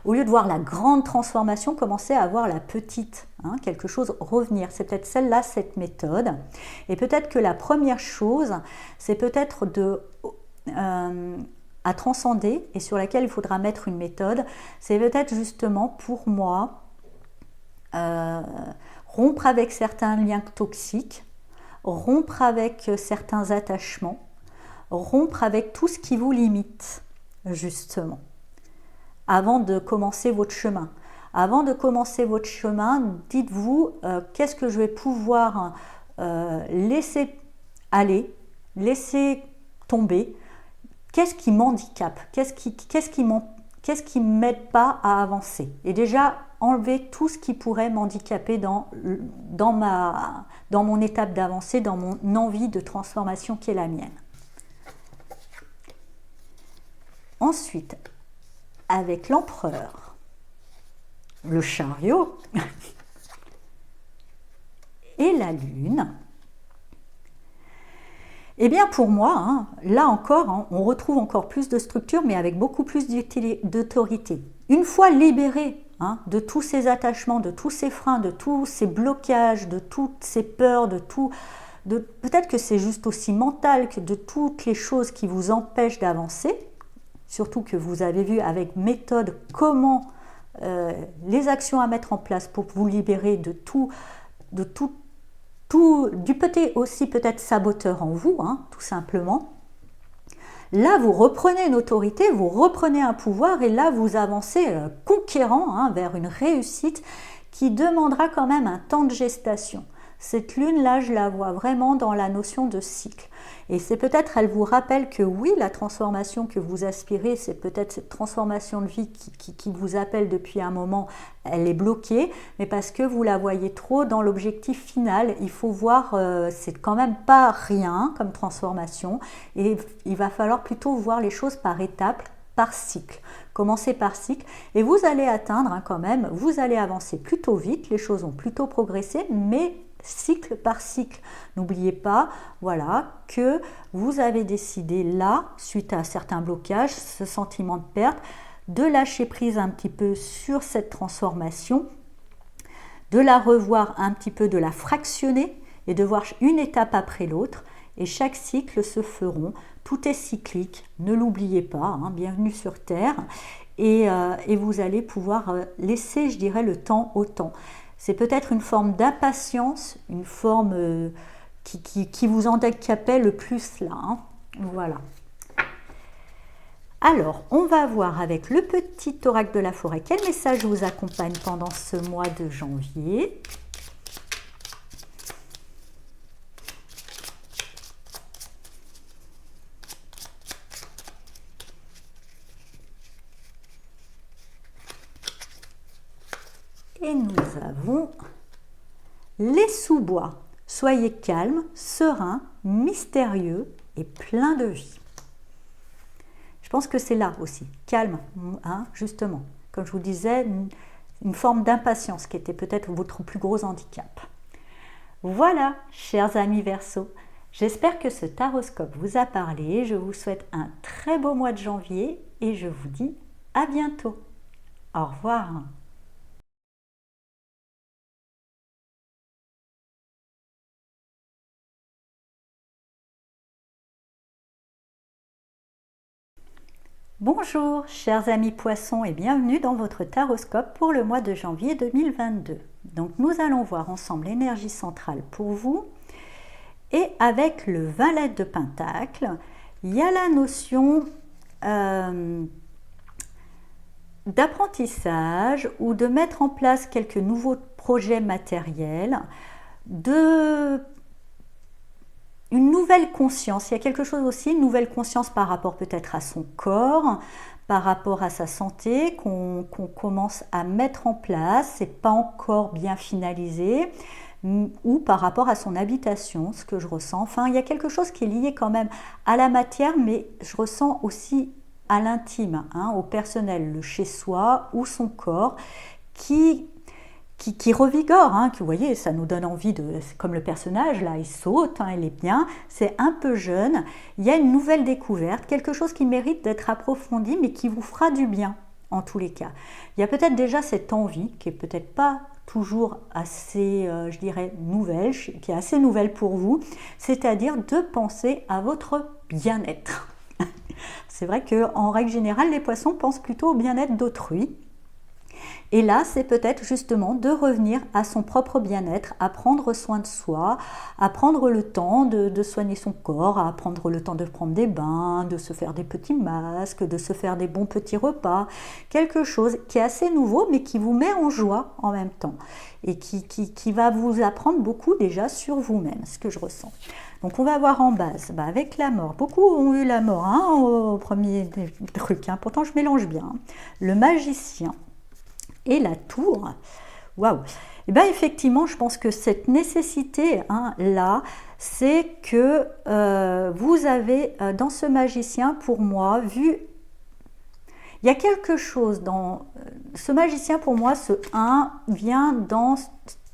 A: au lieu de voir la grande transformation, commencer à voir la petite, quelque chose revenir. C'est peut-être celle-là, cette méthode. Et peut-être que la première chose, c'est peut-être à transcender et sur laquelle il faudra mettre une méthode, c'est peut-être justement pour moi rompre avec certains liens toxiques, rompre avec certains attachements, rompre avec tout ce qui vous limite, justement, avant de commencer votre chemin. Avant de commencer votre chemin, dites-vous qu'est-ce que je vais pouvoir laisser aller, laisser tomber. Qu'est-ce qui m'handicape? Qu'est-ce qui ne m'aide pas à avancer? Et déjà, enlever tout ce qui pourrait m'handicaper dans mon étape d'avancée, dans mon envie de transformation qui est la mienne. Ensuite, avec l'empereur, le chariot et la lune, eh bien pour moi, là encore, on retrouve encore plus de structure, mais avec beaucoup plus d'autorité. Une fois libéré de tous ces attachements, de tous ces freins, de tous ces blocages, de toutes ces peurs, peut-être que c'est juste aussi mental que de toutes les choses qui vous empêchent d'avancer, surtout que vous avez vu avec méthode comment les actions à mettre en place pour vous libérer de tout du aussi peut-être saboteur en vous, tout simplement. Là, vous reprenez une autorité, vous reprenez un pouvoir et là, vous avancez conquérant vers une réussite qui demandera quand même un temps de gestation. Cette lune-là, je la vois vraiment dans la notion de cycle. Et c'est peut-être, elle vous rappelle que oui, la transformation que vous aspirez, c'est peut-être cette transformation de vie qui vous appelle depuis un moment, elle est bloquée, mais parce que vous la voyez trop dans l'objectif final. Il faut voir, c'est quand même pas rien comme transformation, et il va falloir plutôt voir les choses par étapes, par cycle. Commencez par cycle et vous allez atteindre quand même, vous allez avancer plutôt vite, les choses ont plutôt progressé, mais cycle par cycle. N'oubliez pas, voilà, que vous avez décidé là, suite à certains blocages, ce sentiment de perte, de lâcher prise un petit peu sur cette transformation, de la revoir un petit peu, de la fractionner et de voir une étape après l'autre. Et chaque cycle se feront. Tout est cyclique, ne l'oubliez pas, hein, bienvenue sur Terre. Et vous allez pouvoir laisser, je dirais, le temps au temps. C'est peut-être une forme d'impatience, une forme qui vous handicapait le plus là. Hein. Voilà. Alors, on va voir avec le petit oracle de la forêt quel message vous accompagne pendant ce mois de janvier. Et nous avons les sous-bois. Soyez calme, serein, mystérieux et plein de vie. Je pense que c'est là aussi, calme, hein, justement. Comme je vous disais, une forme d'impatience qui était peut-être votre plus gros handicap. Voilà, chers amis Verseau, j'espère que ce taroscope vous a parlé. Je vous souhaite un très beau mois de janvier et je vous dis à bientôt. Au revoir. Bonjour chers amis poissons et bienvenue dans votre taroscope pour le mois de janvier 2022. Donc nous allons voir ensemble l'énergie centrale pour vous et avec le valet de Pentacle, il y a la notion d'apprentissage ou de mettre en place quelques nouveaux projets matériels, une nouvelle conscience. Il y a quelque chose aussi, une nouvelle conscience par rapport peut-être à son corps, par rapport à sa santé, qu'on commence à mettre en place, c'est pas encore bien finalisé, ou par rapport à son habitation, ce que je ressens. Enfin, il y a quelque chose qui est lié quand même à la matière, mais je ressens aussi à l'intime, hein, au personnel, le chez-soi ou son corps, qui revigore, hein, que vous voyez, ça nous donne envie de, comme le personnage là, il saute, hein, il est bien, c'est un peu jeune, il y a une nouvelle découverte, quelque chose qui mérite d'être approfondi, mais qui vous fera du bien, en tous les cas. Il y a peut-être déjà cette envie, qui est peut-être pas toujours assez, je dirais, nouvelle, qui est assez nouvelle pour vous, c'est-à-dire de penser à votre bien-être. C'est vrai qu'en règle générale, les poissons pensent plutôt au bien-être d'autrui. Et là, c'est peut-être justement de revenir à son propre bien-être, à prendre soin de soi, à prendre le temps de soigner son corps, à prendre le temps de prendre des bains, de se faire des petits masques, de se faire des bons petits repas. Quelque chose qui est assez nouveau, mais qui vous met en joie en même temps. Et qui va vous apprendre beaucoup déjà sur vous-même, ce que je ressens. Donc on va voir en base, avec la mort. Beaucoup ont eu la mort hein, au premier truc, hein. Pourtant je mélange bien. Le magicien et la tour, waouh! Et bien effectivement, je pense que cette nécessité hein, là, c'est que vous avez dans ce magicien, pour moi, vu, il y a quelque chose dans ce magicien, pour moi, ce 1 vient dans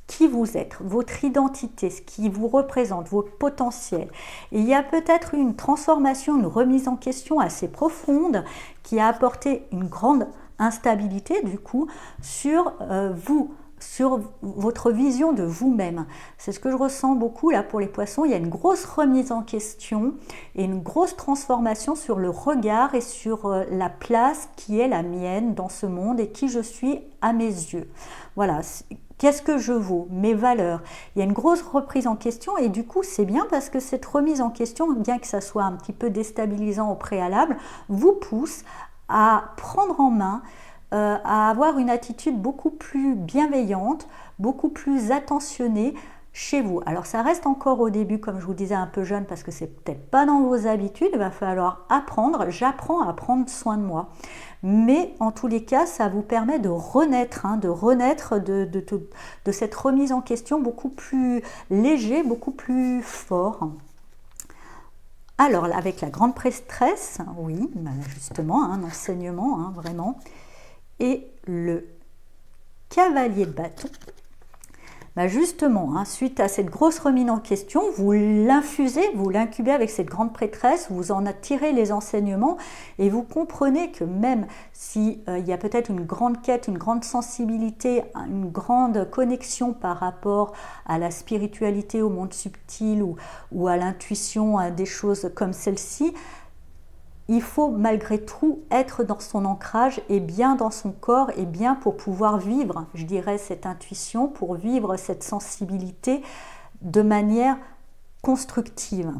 A: qui vous êtes, votre identité, ce qui vous représente, vos potentiels. Et il y a peut-être une transformation, une remise en question assez profonde qui a apporté une grande instabilité du coup sur vous, sur votre vision de vous-même. C'est ce que je ressens beaucoup là pour les poissons. Il y a une grosse remise en question et une grosse transformation sur le regard et sur la place qui est la mienne dans ce monde et qui je suis à mes yeux. Voilà. Qu'est-ce que je vaux? Mes valeurs. Il y a une grosse reprise en question et du coup c'est bien parce que cette remise en question, bien que ça soit un petit peu déstabilisant au préalable, vous pousse à prendre en main, à avoir une attitude beaucoup plus bienveillante, beaucoup plus attentionnée chez vous. Alors ça reste encore au début, comme je vous disais, un peu jeune parce que c'est peut-être pas dans vos habitudes, il va falloir apprendre, j'apprends à prendre soin de moi. Mais en tous les cas, ça vous permet de renaître, hein, de cette remise en question beaucoup plus léger, beaucoup plus fort. Alors, avec la grande prêtresse, oui, justement, un enseignement, vraiment, et le cavalier de bâton. Justement, suite à cette grosse remise en question, vous l'infusez, vous l'incubez avec cette grande prêtresse, vous en attirez les enseignements et vous comprenez que même s'il y a peut-être une grande quête, une grande sensibilité, une grande connexion par rapport à la spiritualité, au monde subtil ou à l'intuition, à des choses comme celle-ci, il faut malgré tout être dans son ancrage et bien dans son corps et bien pour pouvoir vivre, je dirais, cette intuition, pour vivre cette sensibilité de manière constructive.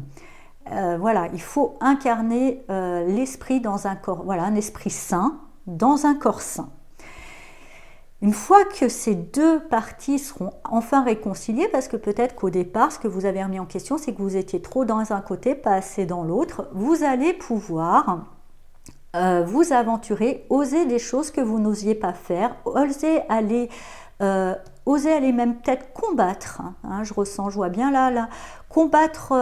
A: Voilà, il faut incarner l'esprit dans un corps, voilà, un esprit sain dans un corps sain. Une fois que ces deux parties seront enfin réconciliées, parce que peut-être qu'au départ, ce que vous avez remis en question, c'est que vous étiez trop dans un côté, pas assez dans l'autre, vous allez pouvoir vous aventurer, oser des choses que vous n'osiez pas faire, oser aller même peut-être combattre, je vois bien là combattre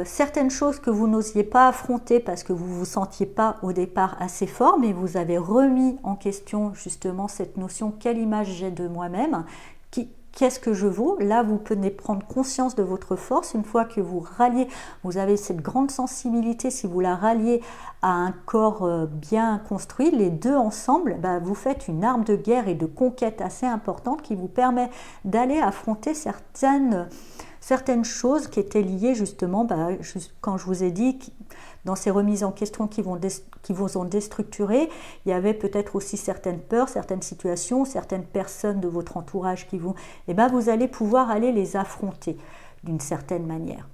A: certaines choses que vous n'osiez pas affronter parce que vous ne vous sentiez pas au départ assez fort, mais vous avez remis en question justement cette notion, quelle image j'ai de moi-même, qu'est-ce que je vaux. Là, vous pouvez prendre conscience de votre force. Une fois que vous ralliez, vous avez cette grande sensibilité, si vous la ralliez à un corps bien construit, les deux ensemble, vous faites une arme de guerre et de conquête assez importante qui vous permet d'aller affronter certaines choses qui étaient liées justement, quand je vous ai dit, dans ces remises en question qui vous ont déstructuré, il y avait peut-être aussi certaines peurs, certaines situations, certaines personnes de votre entourage qui vous allez pouvoir aller les affronter d'une certaine manière.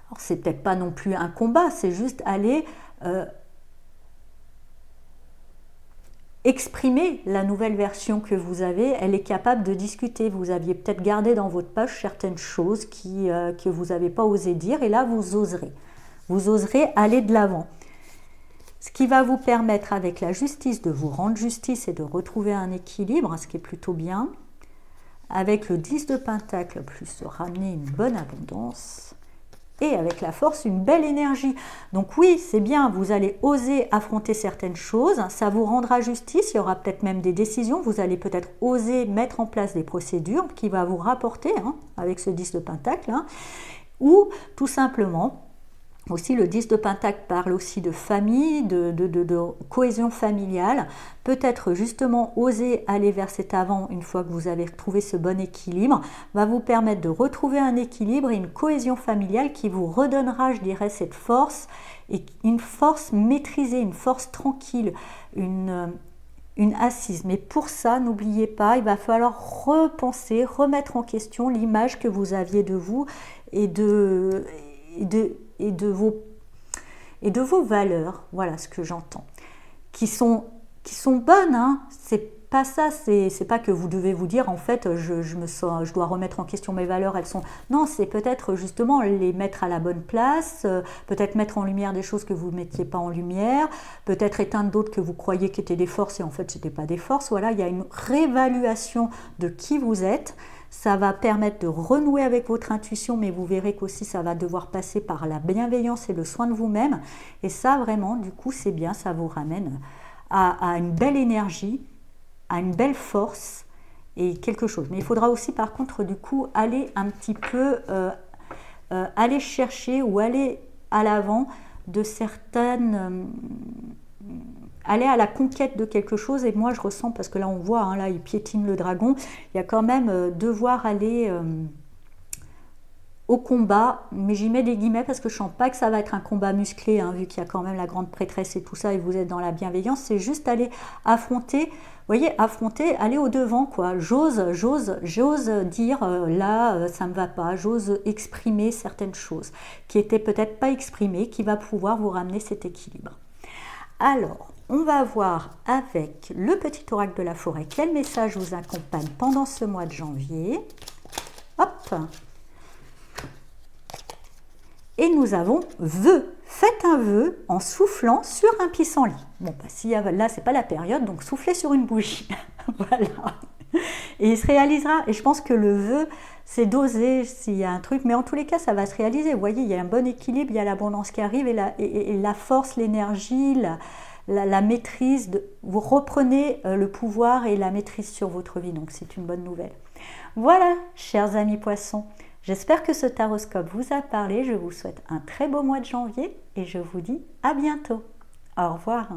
A: Alors c'est peut-être pas non plus un combat, c'est juste aller exprimer la nouvelle version que vous avez, elle est capable de discuter. Vous aviez peut-être gardé dans votre poche certaines choses que vous n'avez pas osé dire, et là vous oserez. Vous oserez aller de l'avant. Ce qui va vous permettre avec la justice de vous rendre justice et de retrouver un équilibre, ce qui est plutôt bien. Avec le 10 de Pentacle, plus de ramener une bonne abondance. Et avec la force, une belle énergie. Donc oui, c'est bien, vous allez oser affronter certaines choses, ça vous rendra justice, il y aura peut-être même des décisions, vous allez peut-être oser mettre en place des procédures qui vont vous rapporter, avec ce 10 de Pentacle, ou tout simplement, aussi le 10 de Pentacle parle aussi de famille, de cohésion familiale, peut-être justement oser aller vers cet avant une fois que vous avez retrouvé ce bon équilibre, va vous permettre de retrouver un équilibre et une cohésion familiale qui vous redonnera, je dirais, cette force, et une force maîtrisée, une force tranquille, une assise. Mais pour ça, n'oubliez pas, il va falloir repenser, remettre en question l'image que vous aviez de vous et de vos valeurs, voilà ce que j'entends, qui sont bonnes, c'est pas ça, c'est pas que vous devez vous dire en fait je dois remettre en question mes valeurs, elles sont, non, c'est peut-être justement les mettre à la bonne place, peut-être mettre en lumière des choses que vous ne mettiez pas en lumière, peut-être éteindre d'autres que vous croyiez qui étaient des forces et en fait c'était pas des forces. Voilà, il y a une réévaluation de qui vous êtes. Ça va permettre de renouer avec votre intuition, mais vous verrez qu'aussi ça va devoir passer par la bienveillance et le soin de vous-même. Et ça, vraiment, du coup, c'est bien, ça vous ramène à une belle énergie, à une belle force et quelque chose. Mais il faudra aussi, par contre, du coup, aller un petit peu, aller chercher ou aller à l'avant de certaines... aller à la conquête de quelque chose, et moi je ressens, parce que là on voit, là il piétine le dragon, il y a quand même devoir aller au combat, mais j'y mets des guillemets parce que je sens pas que ça va être un combat musclé, vu qu'il y a quand même la grande prêtresse et tout ça, et vous êtes dans la bienveillance, c'est juste aller affronter, vous voyez, affronter, aller au devant, quoi. J'ose dire, là, ça me va pas, j'ose exprimer certaines choses qui étaient peut-être pas exprimées, qui va pouvoir vous ramener cet équilibre. Alors, on va voir avec le petit oracle de la forêt quel message vous accompagne pendant ce mois de janvier. Hop. Et nous avons vœu. Faites un vœu en soufflant sur un pissenlit. Bon, là, c'est pas la période, donc soufflez sur une bougie. Voilà. Et il se réalisera. Et je pense que le vœu, c'est dosé s'il y a un truc, mais en tous les cas, ça va se réaliser. Vous voyez, il y a un bon équilibre, il y a l'abondance qui arrive et la force, l'énergie, la maîtrise. Vous reprenez le pouvoir et la maîtrise sur votre vie, donc c'est une bonne nouvelle. Voilà, chers amis poissons, j'espère que ce taroscope vous a parlé. Je vous souhaite un très beau mois de janvier et je vous dis à bientôt. Au revoir.